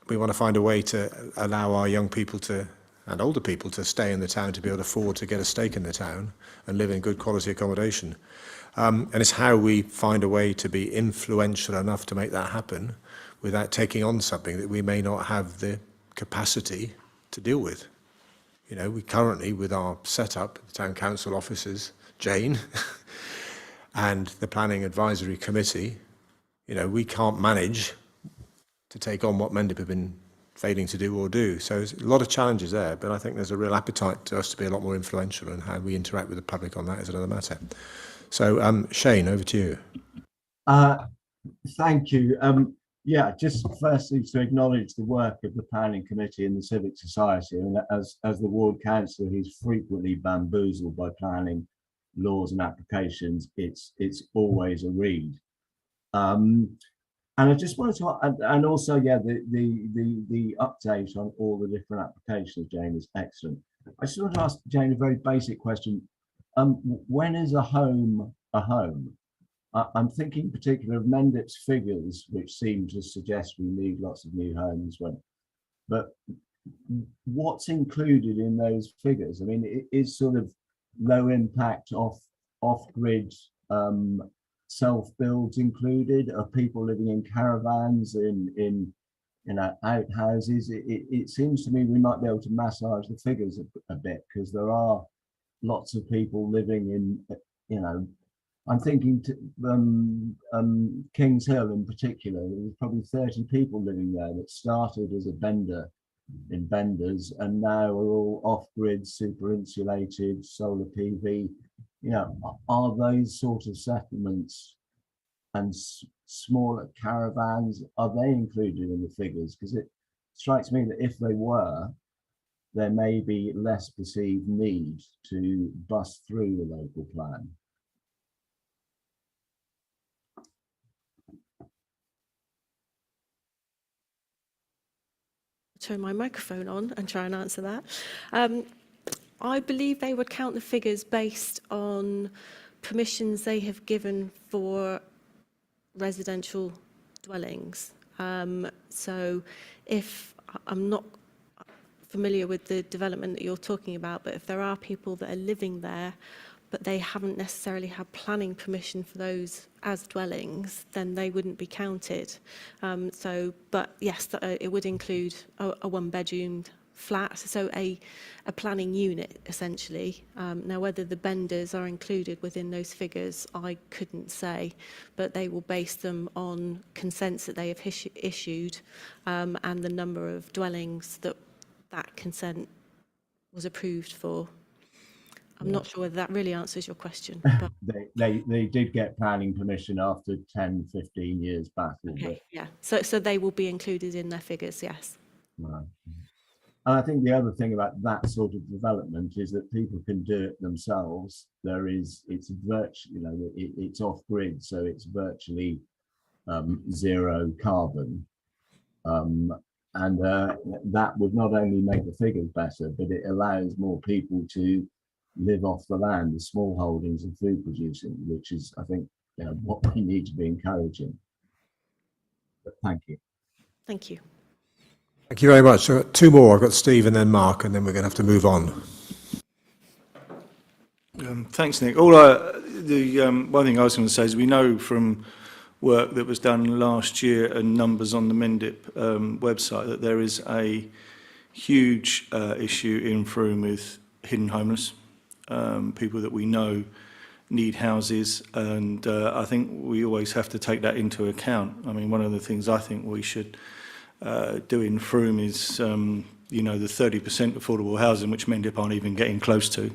We want to find a way to allow our young people to, and older people to stay in the town, to be able to afford to get a stake in the town and live in good quality accommodation. And it's how we find a way to be influential enough to make that happen without taking on something that we may not have the capacity to deal with. You know, we currently, with our setup, the town council offices, Jane, and the planning advisory committee, you know, we can't manage to take on what Mendip have been failing to do or do. So there's a lot of challenges there, but I think there's a real appetite to us to be a lot more influential, and how we interact with the public on that is another matter. So, Shane, over to you. Thank you. Yeah, just firstly to acknowledge the work of the planning committee and the civic society. And as the ward councillor, he's frequently bamboozled by planning laws and applications. It's always a read. And I just wanted to, and also, yeah, the update on all the different applications, Jane, is excellent. I just want to ask Jane a very basic question. When is a home a home? I'm thinking particularly of Mendip's figures, which seem to suggest we need lots of new homes. But what's included in those figures? I mean, it is sort of low impact off-grid self-builds included? Are people living in caravans, in outhouses? It seems to me we might be able to massage the figures a bit, because there are lots of people living in, you know, I'm thinking Kings Hill in particular. There's probably 30 people living there that started as a vendor in vendors and now are all off-grid, super insulated, solar PV, you know, are those sort of settlements and smaller caravans, are they included in the figures? Because it strikes me that if they were, there may be less perceived need to bust through the local plan. Turn my microphone on and try and answer that. I believe they would count the figures based on permissions they have given for residential dwellings. So if I'm not familiar with the development that you're talking about, but if there are people that are living there, but they haven't necessarily had planning permission for those as dwellings, then they wouldn't be counted. But yes, it would include a one-bedroom flat, so a planning unit, essentially. Now, whether the benders are included within those figures, I couldn't say, but they will base them on consents that they have issued and the number of dwellings that consent was approved for. I'm not sure whether that really answers your question. But they did get planning permission after 10, 15 years back. okay, yeah. So they will be included in their figures, yes. Right. And I think the other thing about that sort of development is that people can do it themselves. It's virtually, you know, it's off grid, so it's virtually zero carbon. And that would not only make the figures better, but it allows more people to live off the land, the small holdings and food producing, which is, I think, you know, what we need to be encouraging. But thank you. Thank you. Thank you very much. So I've got two more. I've got Steve and then Mark, and then we're going to have to move on. Thanks, Nick. One thing I was going to say is we know from work that was done last year and numbers on the Mendip website that there is a huge issue in Frome with hidden homeless, people that we know need houses, and I think we always have to take that into account. I mean, one of the things I think we should do in Frome is, you know, the 30% affordable housing, which Mendip aren't even getting close to,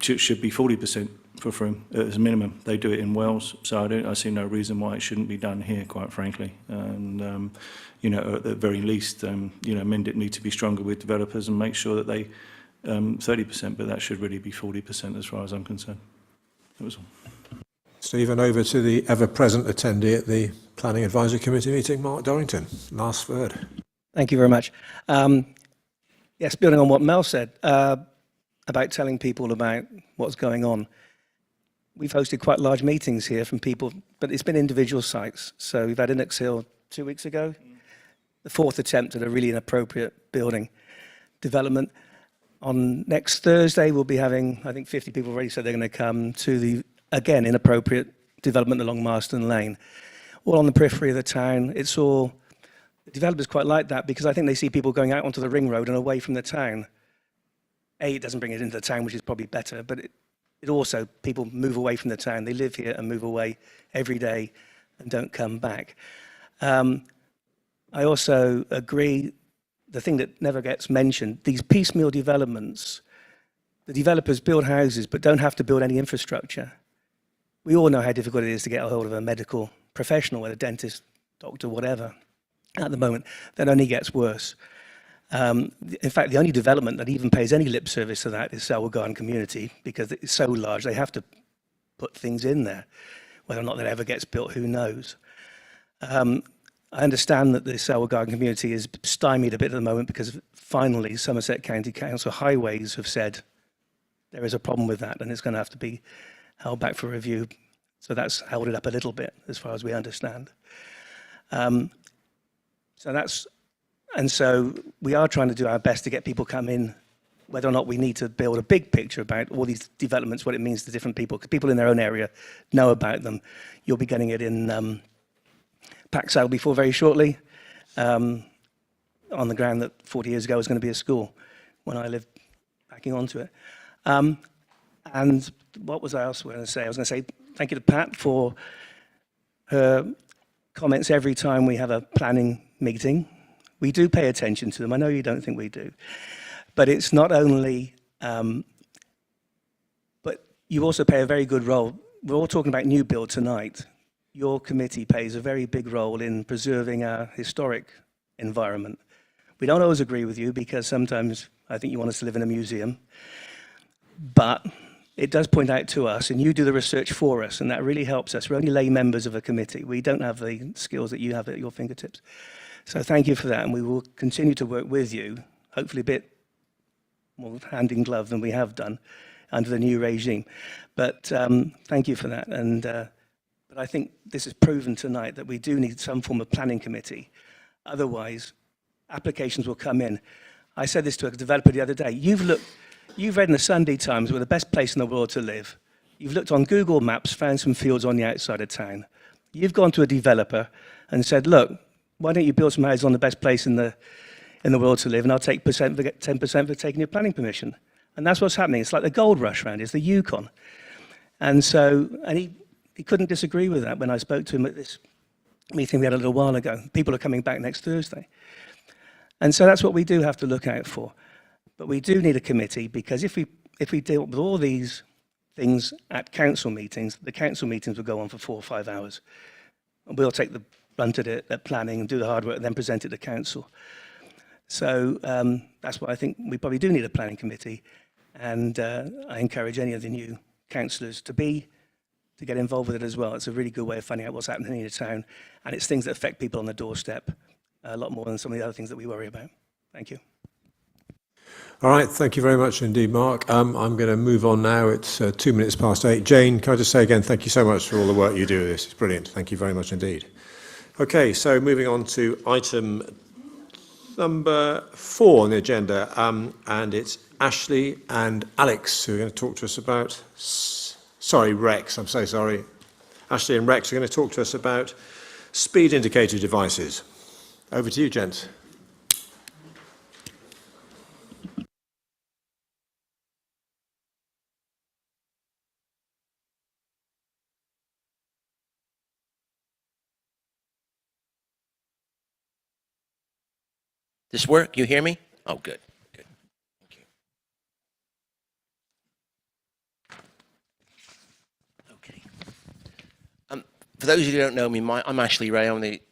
should be 40% for Frome as a minimum. They do it in Wales, so I see no reason why it shouldn't be done here, quite frankly. And you know, at the very least, you know, Mendip need to be stronger with developers and make sure that they 30%, but that should really be 40% as far as I'm concerned. That was all. Stephen, over to the ever-present attendee at the Planning Advisory Committee meeting, Mark Dorrington. Last word. Thank you very much. Yes, building on what Mel said about telling people about what's going on. We've hosted quite large meetings here from people, but it's been individual sites. So we've had Innox Hill 2 weeks ago, the fourth attempt at a really inappropriate building development. On next Thursday, we'll be having, I think 50 people already said they're going to come to the, again, inappropriate development along Marston Lane. All on the periphery of the town. It's all, the developers quite like that because I think they see people going out onto the ring road and away from the town. It doesn't bring it into the town, which is probably better, but it also, people move away from the town. They live here and move away every day and don't come back. I also agree, the thing that never gets mentioned, these piecemeal developments, the developers build houses but don't have to build any infrastructure. We all know how difficult it is to get a hold of a medical professional, whether dentist, doctor, whatever. At the moment, that only gets worse. In fact, the only development that even pays any lip service to that is Sellwood Garden Community, because it's so large, they have to put things in there. Whether or not that ever gets built, who knows? I understand that the Sellwood Garden Community is stymied a bit at the moment because finally Somerset County Council Highways have said there is a problem with that and it's going to have to be held back for review. So that's held it up a little bit as far as we understand. So we are trying to do our best to get people come in, whether or not we need to build a big picture about all these developments, what it means to different people, because people in their own area know about them. You'll be getting it in Paxal before very shortly, on the ground that 40 years ago was going to be a school when I lived backing onto it. And what was I else going to say? I was going to say thank you to Pat for her comments every time we have a planning meeting. We do pay attention to them. I know you don't think we do. But it's not only you also play a very good role. We're all talking about new build tonight. Your committee plays a very big role in preserving our historic environment. We don't always agree with you because sometimes I think you want us to live in a museum, but it does point out to us, and you do the research for us, and that really helps us. We're only lay members of a committee. We don't have the skills that you have at your fingertips. So thank you for that, and we will continue to work with you, hopefully a bit more hand in glove than we have done under the new regime. But thank you for that. And but I think this is proven tonight that we do need some form of planning committee. Otherwise, applications will come in. I said this to a developer the other day. You've read in the Sunday Times we're the best place in the world to live. You've looked on Google Maps, found some fields on the outside of town. You've gone to a developer and said, look, why don't you build some houses on the best place in the world to live, and I'll take 10% for taking your planning permission. And that's what's happening. It's like the gold rush round, it's the Yukon. And so, and he couldn't disagree with that when I spoke to him at this meeting we had a little while ago. People are coming back next Thursday. And so that's what we do have to look out for. But we do need a committee, because if we deal with all these things at council meetings, the council meetings will go on for 4 or 5 hours. And we'll take the brunt of it at planning and do the hard work and then present it to council. So that's why I think we probably do need a planning committee. And I encourage any of the new councillors to get involved with it as well. It's a really good way of finding out what's happening in your town. And it's things that affect people on the doorstep a lot more than some of the other things that we worry about. Thank you. All right, thank you very much indeed, Mark. I'm going to move on now. It's 8 minutes. Jane, can I just say again, thank you so much for all the work you do with this. It's brilliant. Thank you very much indeed. Okay, so moving on to item number 4 on the agenda, and it's Ashley and Alex who are going to talk to us about, Rex, I'm so sorry. Ashley and Rex are going to talk to us about speed indicator devices. Over to you, gents. This work? You hear me? Oh, good. Good. Thank you. Okay. For those of you who don't know me, I'm Ashley Ray. I'm the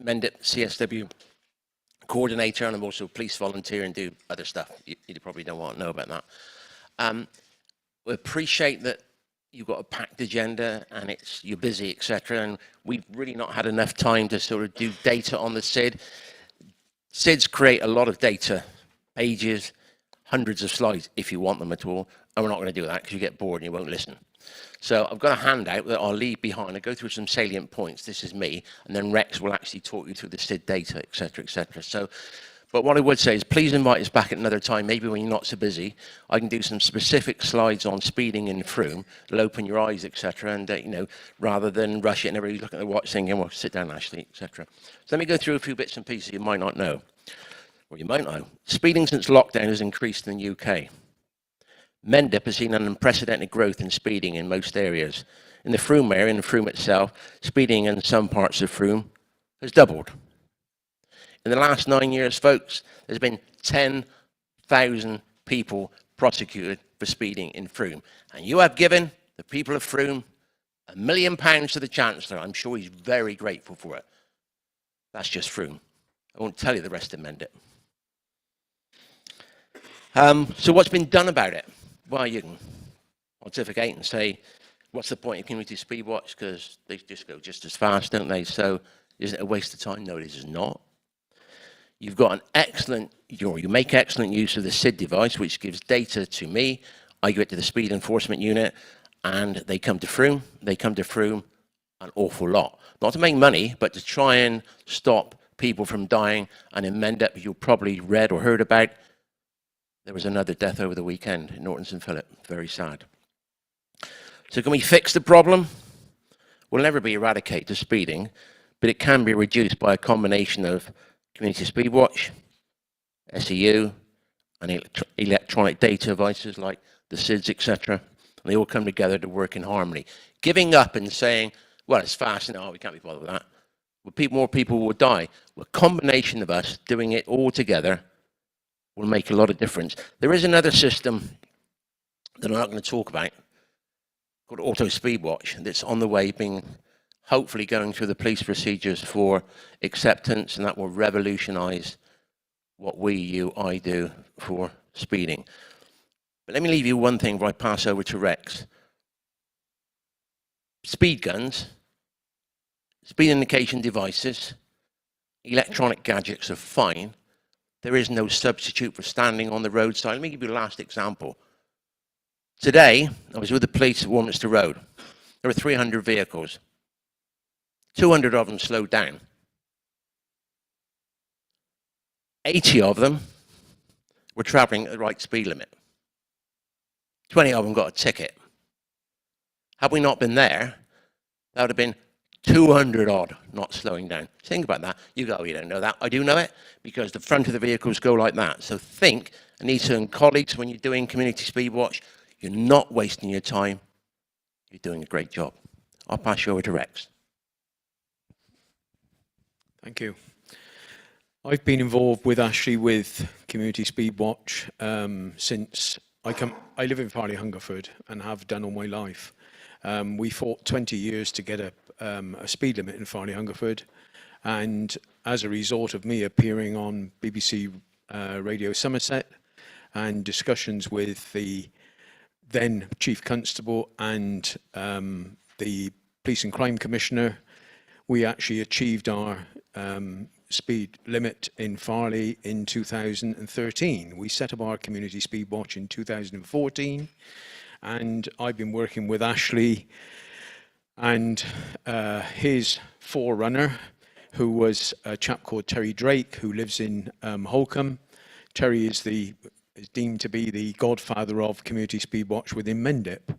Mendip CSW coordinator, and I'm also a police volunteer and do other stuff. You probably don't want to know about that. We appreciate that you've got a packed agenda and you're busy, etc. And we've really not had enough time to sort of do data on the SID. SIDs create a lot of data, pages, hundreds of slides if you want them at all, and we're not going to do that because you get bored and you won't listen. So I've got a handout that I'll leave behind. I go through some salient points. This is me, and then Rex will actually talk you through the SID data, etc., etc. So, but what I would say is please invite us back at another time, maybe when you're not so busy. I can do some specific slides on speeding in Frome. It'll open your eyes, etc., and rather than rush it and everybody look at the watch thinking, well, sit down, Ashley, etc. So let me go through a few bits and pieces you might not know. Or you might know. Speeding since lockdown has increased in the UK. Mendip has seen an unprecedented growth in speeding in most areas. In the Frome area, in Frome itself, speeding in some parts of Frome has doubled. In the last 9 years, folks, there's been 10,000 people prosecuted for speeding in Frome. And you have given the people of Frome £1 million to the Chancellor. I'm sure he's very grateful for it. That's just Frome. I won't tell you the rest of Mendip. So what's been done about it? Well, you can pontificate and say, what's the point of community speed watch? Because they just go just as fast, don't they? So is it a waste of time? No, it is not. You've got an excellent, you make excellent use of the SID device, which gives data to me. I give it to the Speed Enforcement Unit, and they come to Frome. They come to Frome an awful lot. Not to make money, but to try and stop people from dying. And in Mendip, you've probably read or heard about, there was another death over the weekend in Norton St Philip. Very sad. So can we fix the problem? We'll never be eradicated to speeding, but it can be reduced by a combination of community speed watch, SEU, and electronic data devices like the SIDs, etc. And they all come together to work in harmony. Giving up and saying, well, it's fast enough, we can't be bothered with that. Well, more people will die. Well, a combination of us doing it all together will make a lot of difference. There is another system that I'm not going to talk about, called Auto Speed Watch that's on the way, being hopefully going through the police procedures for acceptance, and that will revolutionise what I do for speeding. But let me leave you one thing before I pass over to Rex. Speed guns, speed indication devices, electronic gadgets are fine. There is no substitute for standing on the roadside. Let me give you the last example. Today, I was with the police at Warminster Road. There were 300 vehicles. 200 of them slowed down. 80 of them were travelling at the right speed limit. 20 of them got a ticket. Had we not been there, that would have been 200 odd not slowing down. Think about that. You go, you don't know that. I do know it because the front of the vehicles go like that. So think, Anita and colleagues, when you're doing Community Speed Watch, you're not wasting your time. You're doing a great job. I'll pass you over to Rex. Thank you. I've been involved with Ashley with Community Speed Watch since I live in Farley Hungerford and have done all my life. We fought 20 years to get a speed limit in Farley Hungerford, and as a result of me appearing on BBC Radio Somerset and discussions with the then Chief Constable and the Police and Crime Commissioner, we actually achieved our speed limit in Farley in 2013. We set up our Community Speed Watch in 2014, and I've been working with Ashley and his forerunner, who was a chap called Terry Drake, who lives in Holcombe. Terry is deemed to be the godfather of Community Speed Watch within Mendip.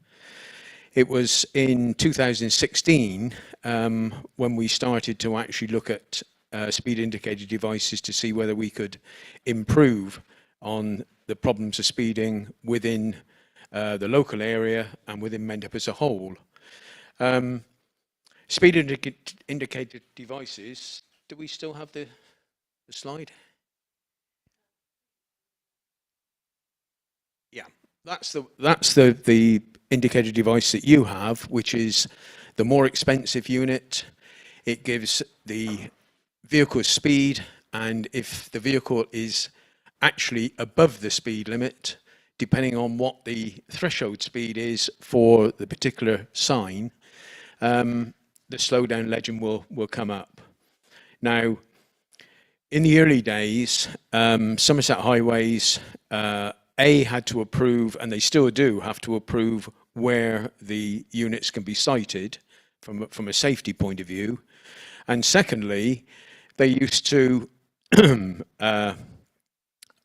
It was in 2016 when we started to actually look at speed indicator devices to see whether we could improve on the problems of speeding within the local area and within Mendip as a whole. Speed indicator devices, do we still have the slide? Yeah, that's the indicator device that you have, which is the more expensive unit. It gives the vehicle speed, and if the vehicle is actually above the speed limit, depending on what the threshold speed is for the particular sign, the slowdown legend will come up. Now, in the early days, Somerset Highways had to approve, and they still do have to approve, where the units can be sited from a safety point of view. And secondly, they used to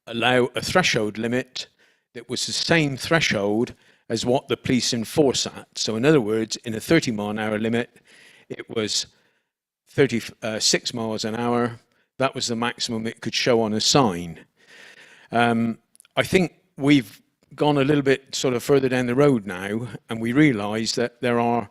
allow a threshold limit that was the same threshold as what the police enforce at. So in other words, in a 30-mile-an-hour limit, it was 36 miles an hour. That was the maximum it could show on a sign. I think we've gone a little bit sort of further down the road now, and we realise that there are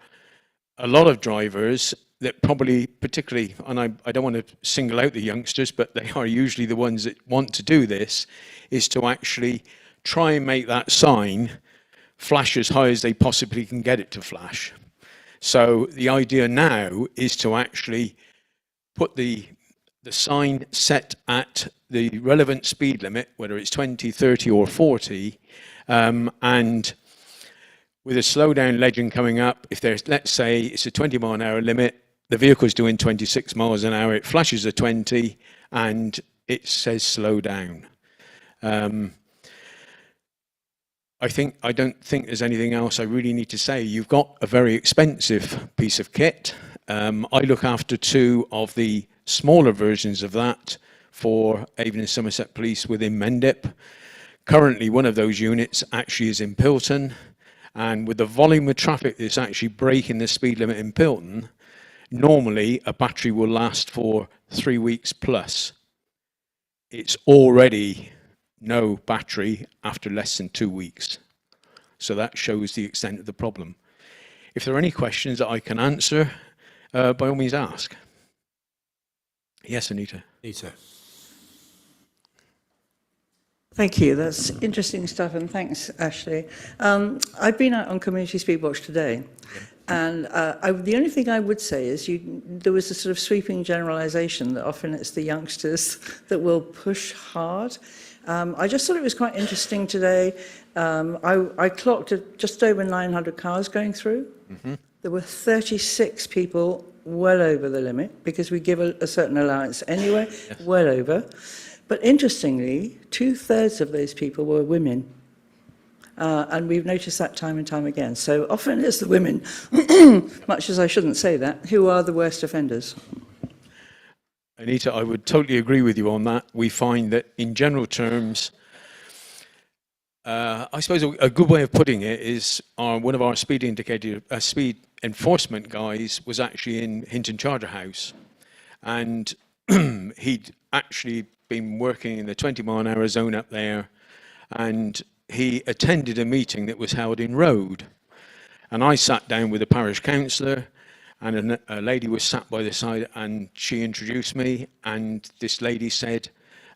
a lot of drivers that probably, particularly, and I don't want to single out the youngsters, but they are usually the ones that want to do this, is to actually try and make that sign flash as high as they possibly can get it to flash. So the idea now is to actually put the sign set at the relevant speed limit, whether it's 20, 30 or 40, and with a slowdown legend coming up, if there's, let's say it's a 20-mile-an-hour limit, the vehicle's doing 26 miles an hour, it flashes a 20 and it says slow down. I don't think there's anything else I really need to say. You've got a very expensive piece of kit. I look after two of the smaller versions of that for Avon and Somerset Police within Mendip. Currently, one of those units actually is in Pilton, and with the volume of traffic that's actually breaking the speed limit in Pilton, normally a battery will last for 3 weeks plus. It's already no battery after less than 2 weeks. So that shows the extent of the problem. If there are any questions that I can answer, by all means ask. Yes, Anita. Anita. Thank you. That's interesting stuff, and thanks, Ashley. I've been out on Community Speed Watch today, and the only thing I would say is there was a sort of sweeping generalisation that often it's the youngsters that will push hard. I just thought it was quite interesting today. I clocked just over 900 cars going through. Mm-hmm. There were 36 people well over the limit, because we give a certain allowance anyway, Yes. well over. But interestingly, 2/3 of those people were women. And we've noticed that time and time again. So often it's the women, much as I shouldn't say that, who are the worst offenders. Anita, I would totally agree with you on that. We find that in general terms, I suppose a good way of putting it is one of our speed enforcement guys was actually in Hinton Charterhouse, and he'd actually been working in the 20-mile-an-hour zone up there, and he attended a meeting that was held in Road. And I sat down with the parish councillor, and a lady was sat by the side, and she introduced me, and this lady said,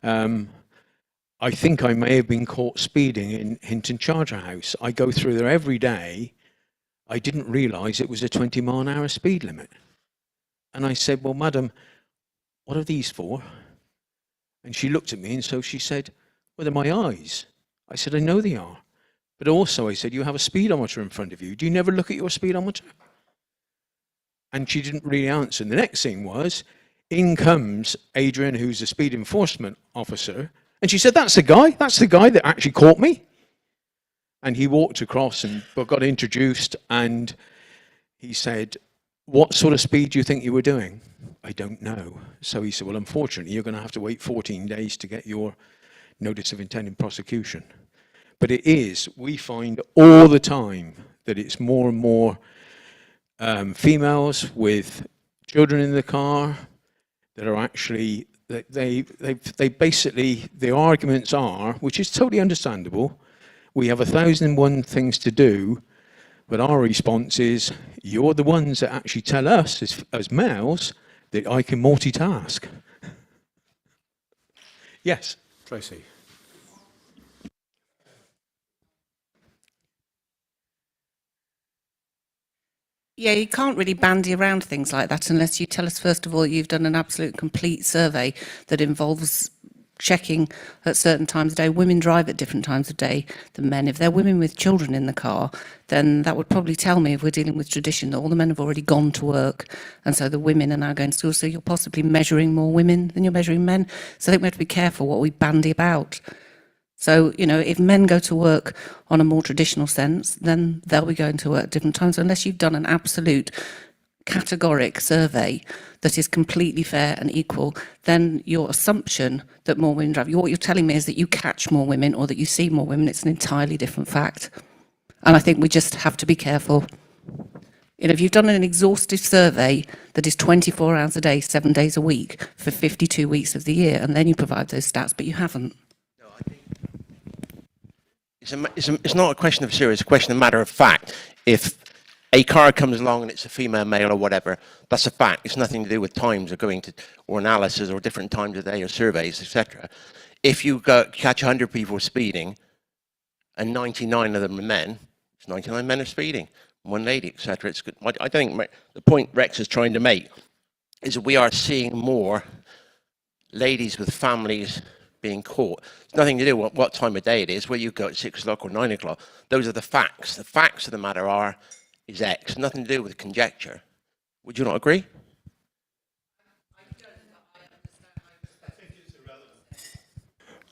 I think I may have been caught speeding in Hinton Charterhouse. I go through there every day. I didn't realise it was a 20-mile-an-hour speed limit. And I said, well, madam, what are these for? And she looked at me, and so she said, well, they're my eyes. I said, I know they are. But also, I said, you have a speedometer in front of you. Do you never look at your speedometer? And she didn't really answer. And the next thing was, in comes Adrian, who's a speed enforcement officer, and she said, that's the guy that actually caught me. And he walked across and got introduced, and he said, what sort of speed do you think you were doing? I don't know. So he said, well, unfortunately, you're going to have to wait 14 days to get your notice of intended prosecution. But we find all the time that it's more and more females with children in the car that are actually, they basically, the arguments are, which is totally understandable, we have 1,001 things to do, but our response is, you're the ones that actually tell us as males that I can multitask. Yes. Tracy. Yeah, you can't really bandy around things like that unless you tell us, first of all, you've done an absolute complete survey that involves checking at certain times of day. Women drive at different times of day than men. If they're women with children in the car, then that would probably tell me, if we're dealing with tradition, that all the men have already gone to work, and so the women are now going to school. So you're possibly measuring more women than you're measuring men. So I think we have to be careful what we bandy about. So, if men go to work on a more traditional sense, then they'll be going to work at different times. So unless you've done an absolute categoric survey that is completely fair and equal, then your assumption that more women drive, what you're telling me is that you catch more women or that you see more women. It's an entirely different fact. And I think we just have to be careful. If you've done an exhaustive survey that is 24 hours a day, 7 days a week for 52 weeks of the year, and then you provide those stats, but you haven't. It's not a question of serious, it's a question of matter of fact. If a car comes along and it's a female, male or whatever, that's a fact. It's nothing to do with times or or analysis or different times of day or surveys, etc. If you catch 100 people speeding and 99 of them are men, it's 99 men are speeding, one lady, etc. It's good. I think the point Rex is trying to make is that we are seeing more ladies with families being caught. It's nothing to do with what time of day it is, whether you go at 6 o'clock or 9 o'clock. Those are the facts. The facts of the matter is X. Nothing to do with conjecture. Would you not agree?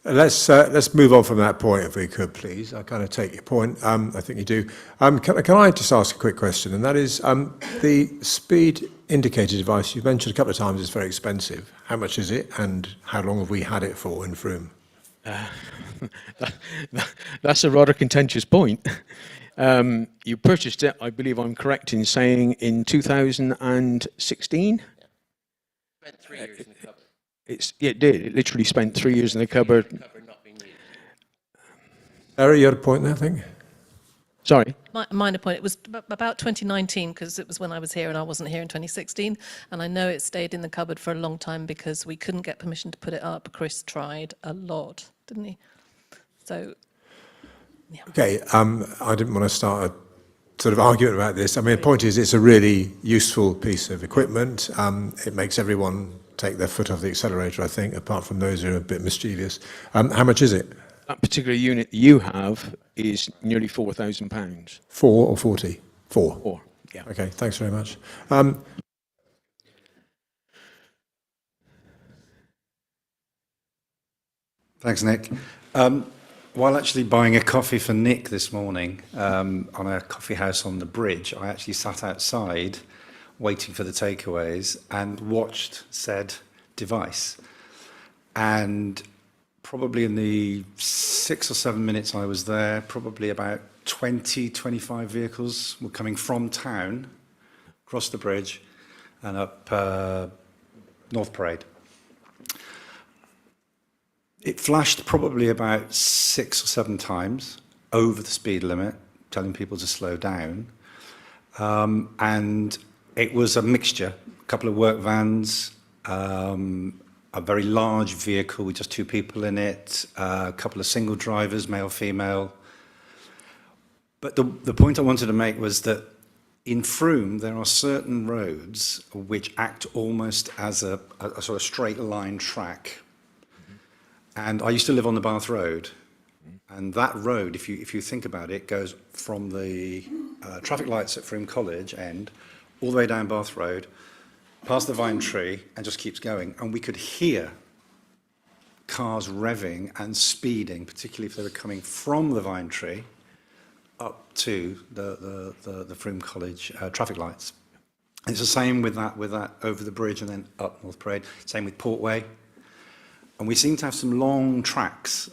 Let's move on from that point, if we could, please. I kind of take your point. I think you do. Can I just ask a quick question? And that is, the speed indicator device you've mentioned a couple of times is very expensive. How much is it, and how long have we had it for in Frome? That's a rather contentious point. You purchased it, I believe I'm correct in saying, in 2016? Yeah. Spent 3 years in the cupboard. It did. It literally spent 3 years in the cupboard. Larry, you had a point there, I think? Sorry? Minor point. It was about 2019, because it was when I was here and I wasn't here in 2016. And I know it stayed in the cupboard for a long time because we couldn't get permission to put it up. Chris tried a lot, didn't he? So, Okay, I didn't want to start a sort of argument about this. I mean, the point is it's a really useful piece of equipment. It makes everyone take their foot off the accelerator, I think, apart from those who are a bit mischievous. How much is it? That particular unit you have is nearly £4,000. 4 or 40? 4. 4, yeah. Okay, thanks very much. Thanks, Nick. While actually buying a coffee for Nick this morning on a coffee house on the bridge, I actually sat outside waiting for the takeaways and watched said device. And probably in the 6 or 7 minutes I was there, probably about 20, 25 vehicles were coming from town, across the bridge and up North Parade. It flashed probably about 6 or 7 times over the speed limit, telling people to slow down. And it was a mixture, a couple of work vans, a very large vehicle with just 2 people in it, a couple of single drivers, male, female. But the point I wanted to make was that in Frome, there are certain roads which act almost as a sort of straight line track. And I used to live on the Bath Road, and that road, if you think about it, goes from the traffic lights at Frome College end all the way down Bath Road, past the Vine Tree, and just keeps going. And we could hear cars revving and speeding, particularly if they were coming from the Vine Tree up to the Frome College traffic lights. And it's the same with that over the bridge and then up North Parade. Same with Portway. And we seem to have some long tracks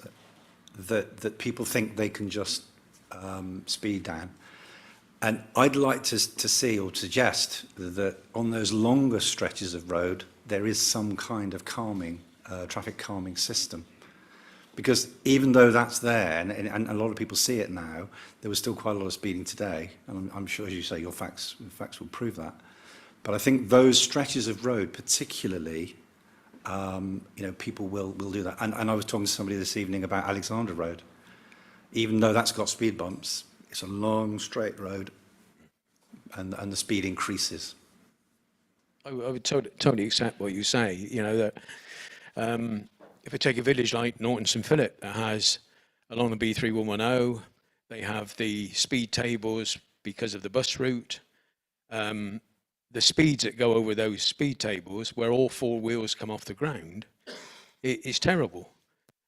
that people think they can just speed down. And I'd like to see or suggest that on those longer stretches of road, there is some kind of calming, traffic calming system. Because even though that's there, and a lot of people see it now, there was still quite a lot of speeding today. And I'm sure, as you say, your facts will prove that. But I think those stretches of road particularly, people will do that. And I was talking to somebody this evening about Alexandra Road. Even though that's got speed bumps, it's a long, straight road, and the speed increases. I would totally accept what you say. You know, that if I take a village like Norton St Philip that has, along the B3110, they have the speed tables because of the bus route. The speeds that go over those speed tables, where all 4 wheels come off the ground, it is terrible.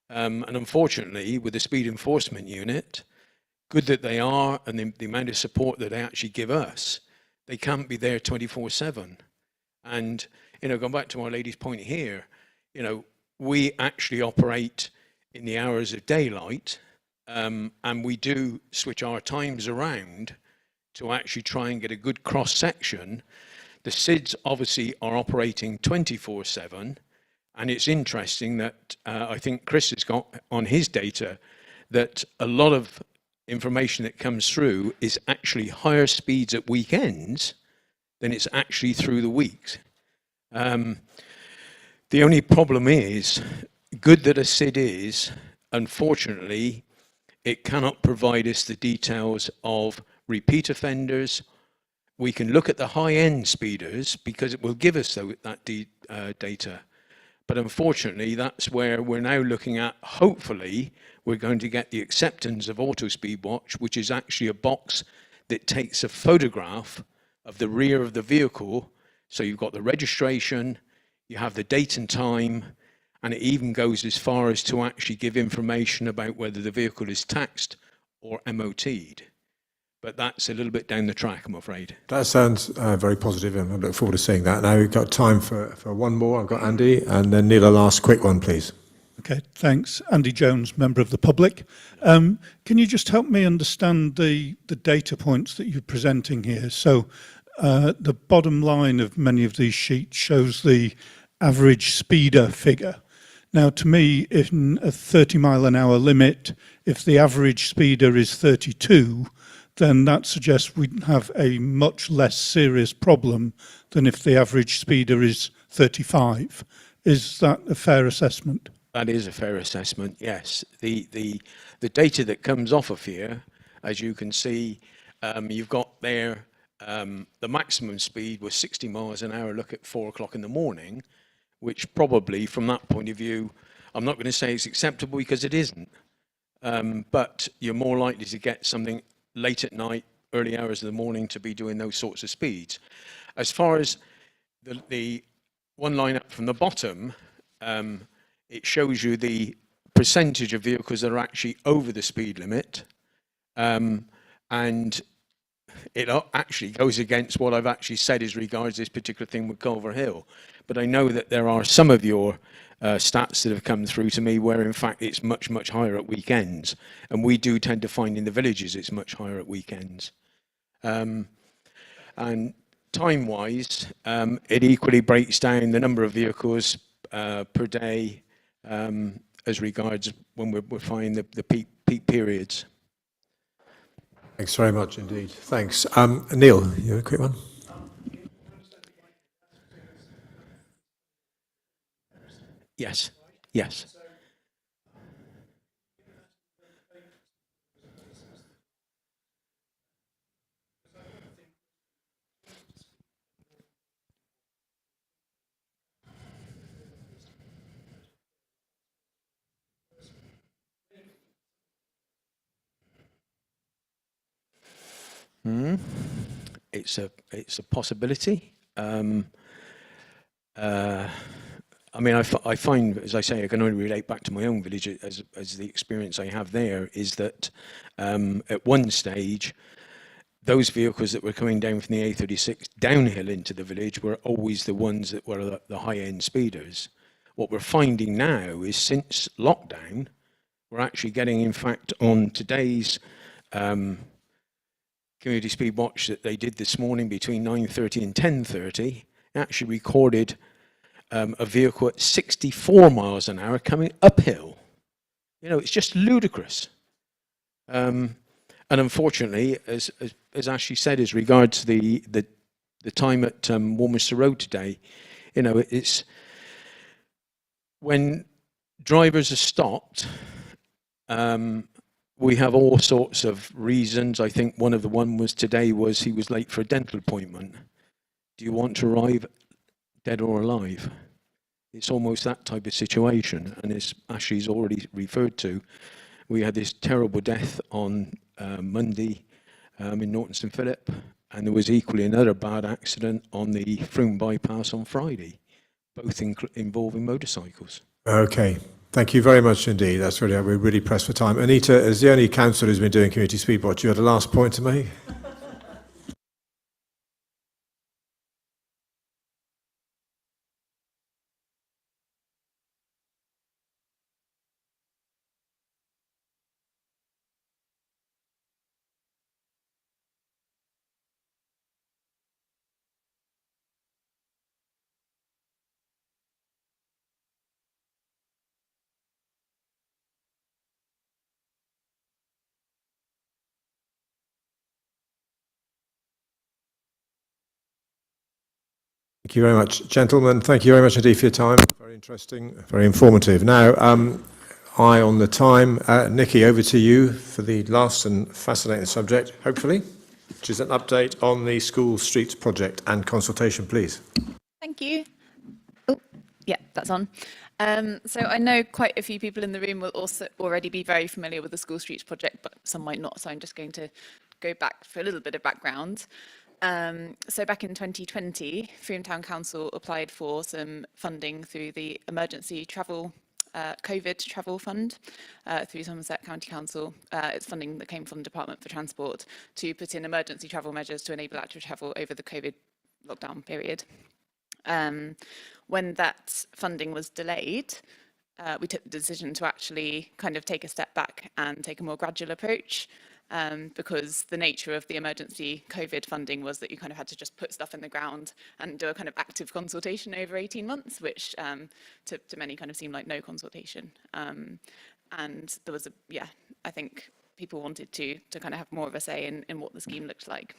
And unfortunately, with the speed enforcement unit, good that they are, and the amount of support that they actually give us, they can't be there 24/7. And, going back to Our Lady's point here, we actually operate in the hours of daylight, and we do switch our times around to actually try and get a good cross-section. The SIDS obviously are operating 24/7, and it's interesting that I think Chris has got on his data that a lot of information that comes through is actually higher speeds at weekends than it's actually through the weeks. The only problem is, good that a SID is, unfortunately, it cannot provide us the details of repeat offenders. We can look at the high-end speeders because it will give us that data. But unfortunately, that's where we're now looking at, hopefully, we're going to get the acceptance of Auto Speed Watch, which is actually a box that takes a photograph of the rear of the vehicle. So you've got the registration, you have the date and time, and it even goes as far as to actually give information about whether the vehicle is taxed or MOT'd. But that's a little bit down the track, I'm afraid. That sounds very positive, and I look forward to seeing that. Now we've got time for one more. I've got Andy, and then Neil, a last quick one, please. Okay, thanks. Andy Jones, member of the public. Can you just help me understand the data points that you're presenting here? So the bottom line of many of these sheets shows the average speeder figure. Now, to me, in a 30-mile-an-hour limit, if the average speeder is 32, then that suggests we have a much less serious problem than if the average speeder is 35. Is that a fair assessment? That is a fair assessment, yes. The data that comes off of here, as you can see, you've got there, the maximum speed was 60 miles an hour, look at 4 o'clock in the morning, which probably from that point of view, I'm not going to say it's acceptable because it isn't, but you're more likely to get something late at night, early hours of the morning to be doing those sorts of speeds. As far as the one line up from the bottom, it shows you the percentage of vehicles that are actually over the speed limit, and it actually goes against what I've actually said as regards this particular thing with Culver Hill. But I know that there are some of your stats that have come through to me where in fact it's much, much higher at weekends. And we do tend to find in the villages it's much higher at weekends. And time-wise, it equally breaks down the number of vehicles per day as regards when we're finding the peak periods. Thanks very much indeed. Thanks. Neil, you have a quick one? Yes, yes. It's a possibility. I mean, I find, as I say, I can only relate back to my own village as the experience I have there is that at one stage, those vehicles that were coming down from the A36 downhill into the village were always the ones that were the high-end speeders. What we're finding now is since lockdown, we're actually getting, in fact, on today's community speed watch that they did this morning between 9:30 and 10:30, actually recorded a vehicle at 64 miles an hour coming uphill. You know, it's just ludicrous. And unfortunately, as Ashley said, as regards the time at Warminster Road today, you know, it's when drivers are stopped, we have all sorts of reasons. I think one of the one was today was he was late for a dental appointment. Do you want to arrive dead or alive? It's almost that type of situation. And as Ashley's already referred to, we had this terrible death on Monday in Norton St Philip, and there was equally another bad accident on the Froome bypass on Friday, both involving motorcycles. Okay. Thank you very much indeed. That's really, we're really pressed for time. Anita, as the only councillor who's been doing community speed watch, you had a last point to make? Thank you very much. Gentlemen, thank you very much indeed for your time. Very interesting, very informative. Now, eye on the time. Nikki, over to you for the last and fascinating subject, hopefully, which is an update on the school streets project and consultation, please. Thank you. Oh, yeah, that's on. So I know quite a few people in the room will also already be very familiar with the School Streets project, but some might not. So I'm just going to go back for a little bit of background. So back in 2020, Frome Town Council applied for some funding through the Emergency Travel COVID Travel Fund through Somerset County Council. It's funding that came from the Department for Transport to put in emergency travel measures to enable active travel over the COVID lockdown period. When that funding was delayed, we took the decision to actually kind of take a step back and take a more gradual approach. Because the nature of the emergency COVID funding was that you kind of had to just put stuff in the ground and do a kind of active consultation over 18 months, which to many kind of seemed like no consultation. And there was I think people wanted to kind of have more of a say in what the scheme looked like.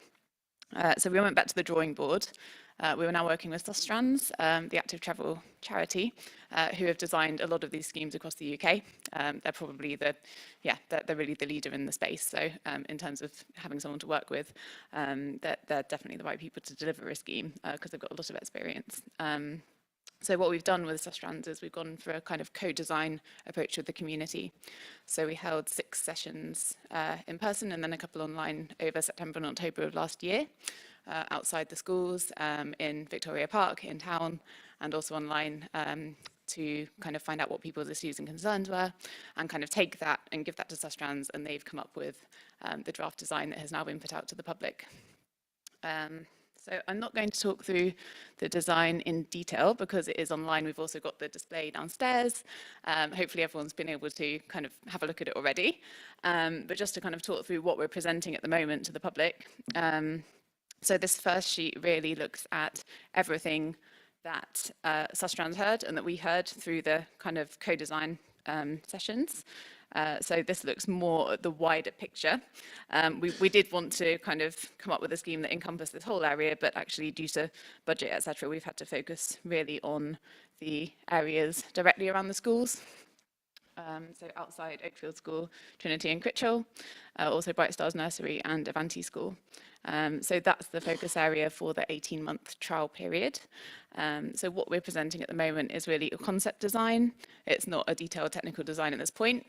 So we went back to the drawing board. We were now working with Sustrands, the active travel charity, who have designed a lot of these schemes across the UK. They're probably they're really the leader in the space. So in terms of having someone to work with, they're definitely the right people to deliver a scheme because they've got a lot of experience. So what we've done with Sustrands is we've gone for a kind of co-design approach with the community. So we held 6 sessions in person and then a couple online over September and October of last year, outside the schools, in Victoria Park, in town, and also online to kind of find out what people's issues and concerns were, and kind of take that and give that to Sustrands, and they've come up with the draft design that has now been put out to the public. So I'm not going to talk through the design in detail because it is online. We've also got the display downstairs. Hopefully everyone's been able to kind of have a look at it already. But just to kind of talk through what we're presenting at the moment to the public. So this first sheet really looks at everything that Sustrans heard and that we heard through the kind of co-design sessions. So this looks more at the wider picture. We did want to kind of come up with a scheme that encompassed this whole area, but actually due to budget, etc., we've had to focus really on the areas directly around the schools. So outside Oakfield School, Trinity and Critchell, also Bright Stars Nursery and Avanti School. So that's the focus area for the 18-month trial period. So what we're presenting at the moment is really a concept design. It's not a detailed technical design at this point.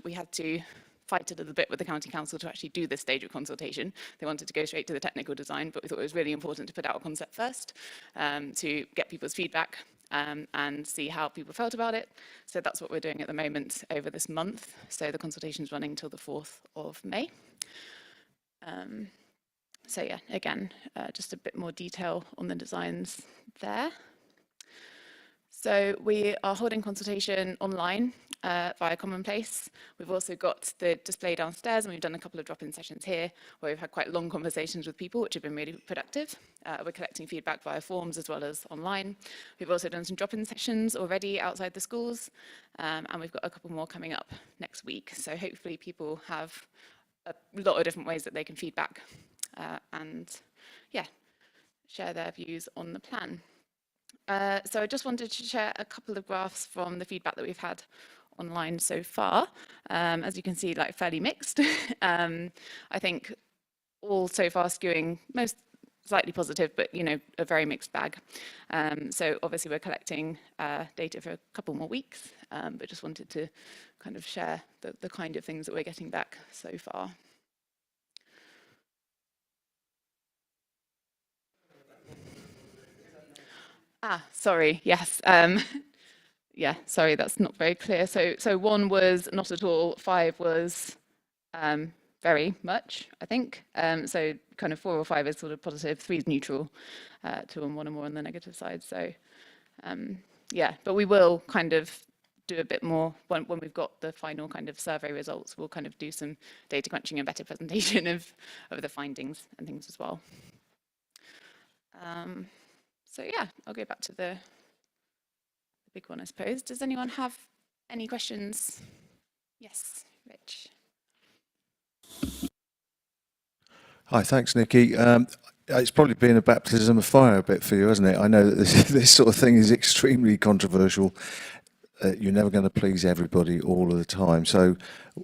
We had to fight a little bit with the County Council to actually do this stage of consultation. They wanted to go straight to the technical design, but we thought it was really important to put out a concept first to get people's feedback and see how people felt about it. So that's what we're doing at the moment over this month. So the consultation is running till the 4th of May. So yeah, again, just a bit more detail on the designs there. So we are holding consultation online via Commonplace. We've also got the display downstairs, and we've done a couple of drop-in sessions here where we've had quite long conversations with people, which have been really productive. We're collecting feedback via forms as well as online. We've also done some drop-in sessions already outside the schools, and we've got a couple more coming up next week. So hopefully people have a lot of different ways that they can feedback and yeah, share their views on the plan. So I just wanted to share a couple of graphs from the feedback that we've had online so far. As you can see, like fairly mixed. I think all so far skewing most slightly positive, but you know, a very mixed bag. So obviously we're collecting data for a couple more weeks, but just wanted to kind of share the kind of things that we're getting back so far. Sorry, yes. Yeah, sorry, that's not very clear. So 1 was not at all, 5 was very much, I think. So kind of 4 or 5 is sort of positive, 3 is neutral, 2 and 1 are more on the negative side. So yeah, but we will kind of do a bit more when we've got the final kind of survey results. We'll kind of do some data crunching and better presentation of the findings and things as well. So yeah, I'll go back to the big one, I suppose. Does anyone have any questions? Yes, Rich. Hi, thanks, Nikki. It's probably been a baptism of fire a bit for you, hasn't it? I know that this sort of thing is extremely controversial. You're never going to please everybody all of the time. So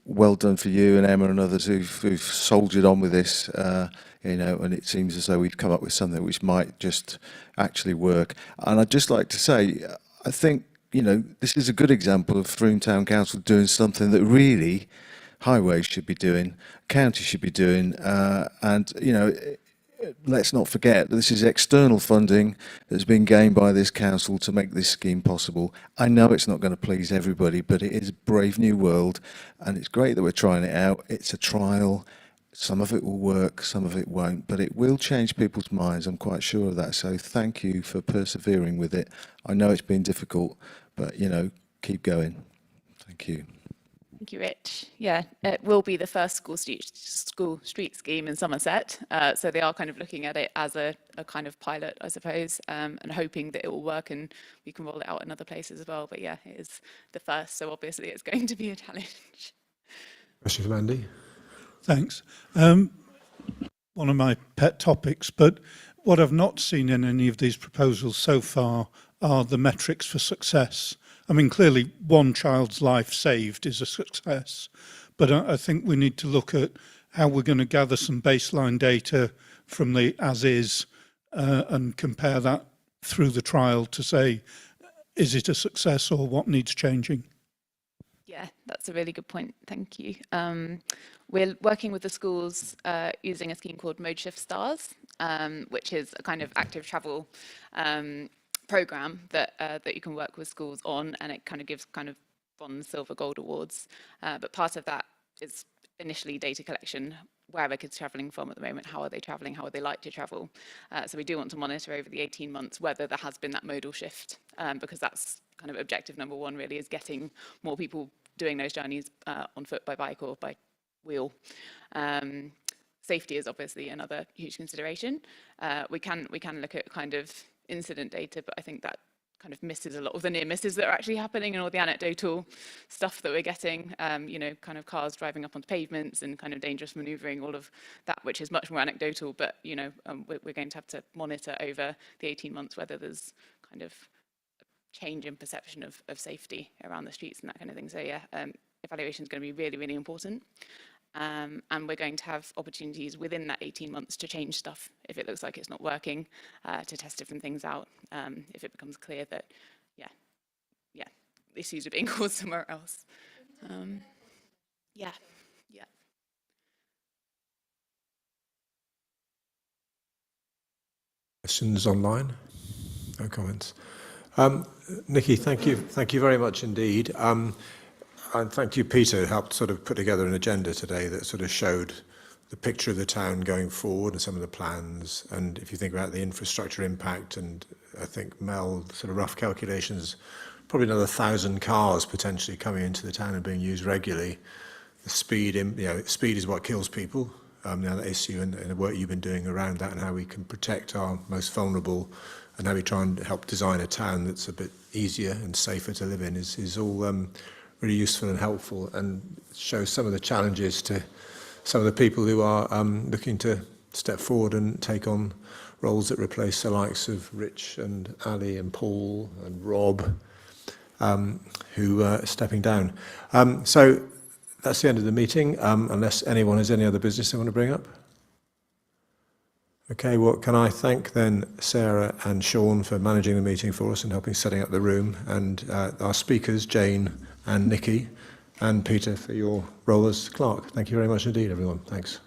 well done for you and Emma and others who've soldiered on with this, you know, and it seems as though we've come up with something which might just actually work. And I'd just like to say, I think, you know, this is a good example of Frome Town Council doing something that really highways should be doing, county should be doing, and, you know, let's not forget that this is external funding that's been gained by this council to make this scheme possible. I know it's not going to please everybody, but it is a brave new world, and it's great that we're trying it out. It's a trial. Some of it will work, some of it won't, but it will change people's minds. I'm quite sure of that. So thank you for persevering with it. I know it's been difficult, but, you know, keep going. Thank you. Thank you, Rich. Yeah, it will be the first school street scheme in Somerset. So they are kind of looking at it as a kind of pilot, I suppose, and hoping that it will work and we can roll it out in other places as well. But yeah, it is the first, so obviously it's going to be a challenge. Question from Andy. Thanks. one of my pet topics, but what I've not seen in any of these proposals so far are the metrics for success. I mean, clearly one child's life saved is a success, but I think we need to look at how we're going to gather some baseline data from the as-is and compare that through the trial to say, is it a success or what needs changing? Yeah, that's a really good point. Thank you. We're working with the schools using a scheme called Mode Shift Stars, which is a kind of active travel program that you can work with schools on, and it kind of gives kind of bronze, silver, gold awards. But part of that is initially data collection. Where are the kids travelling from at the moment? How are they travelling? How would they like to travel? So we do want to monitor over the 18 months whether there has been that modal shift, because that's kind of objective number one, really, is getting more people doing those journeys on foot, by bike, or by wheel. Safety is obviously another huge consideration. We can look at kind of incident data, but I think that kind of misses a lot of the near misses that are actually happening, and all the anecdotal stuff that we're getting, you know, kind of cars driving up onto pavements and kind of dangerous manoeuvring, all of that, which is much more anecdotal, but, you know, we're going to have to monitor over the 18 months whether there's kind of a change in perception of safety around the streets and that kind of thing. So yeah, evaluation is going to be really, really important. And we're going to have opportunities within that 18 months to change stuff if it looks like it's not working, to test different things out, if it becomes clear that, yeah, issues are being caused somewhere else. Yeah. Questions online? No comments. Nikki, thank you very much indeed. And thank you, Peter, who helped sort of put together an agenda today that sort of showed the picture of the town going forward and some of the plans. And if you think about the infrastructure impact, and I think Mel, sort of rough calculations, probably another 1,000 cars potentially coming into the town and being used regularly. The speed, speed is what kills people. Now that issue and the work you've been doing around that and how we can protect our most vulnerable and how we try and help design a town that's a bit easier and safer to live in is all really useful and helpful, and shows some of the challenges to some of the people who are looking to step forward and take on roles that replace the likes of Rich and Ali and Paul and Rob, who are stepping down. So that's the end of the meeting, unless anyone has any other business they want to bring up. Okay, well, can I thank then Sarah and Sean for managing the meeting for us and helping setting up the room, and our speakers, Jane and Nikki, and Peter for your role as clerk. Thank you very much indeed, everyone. Thanks.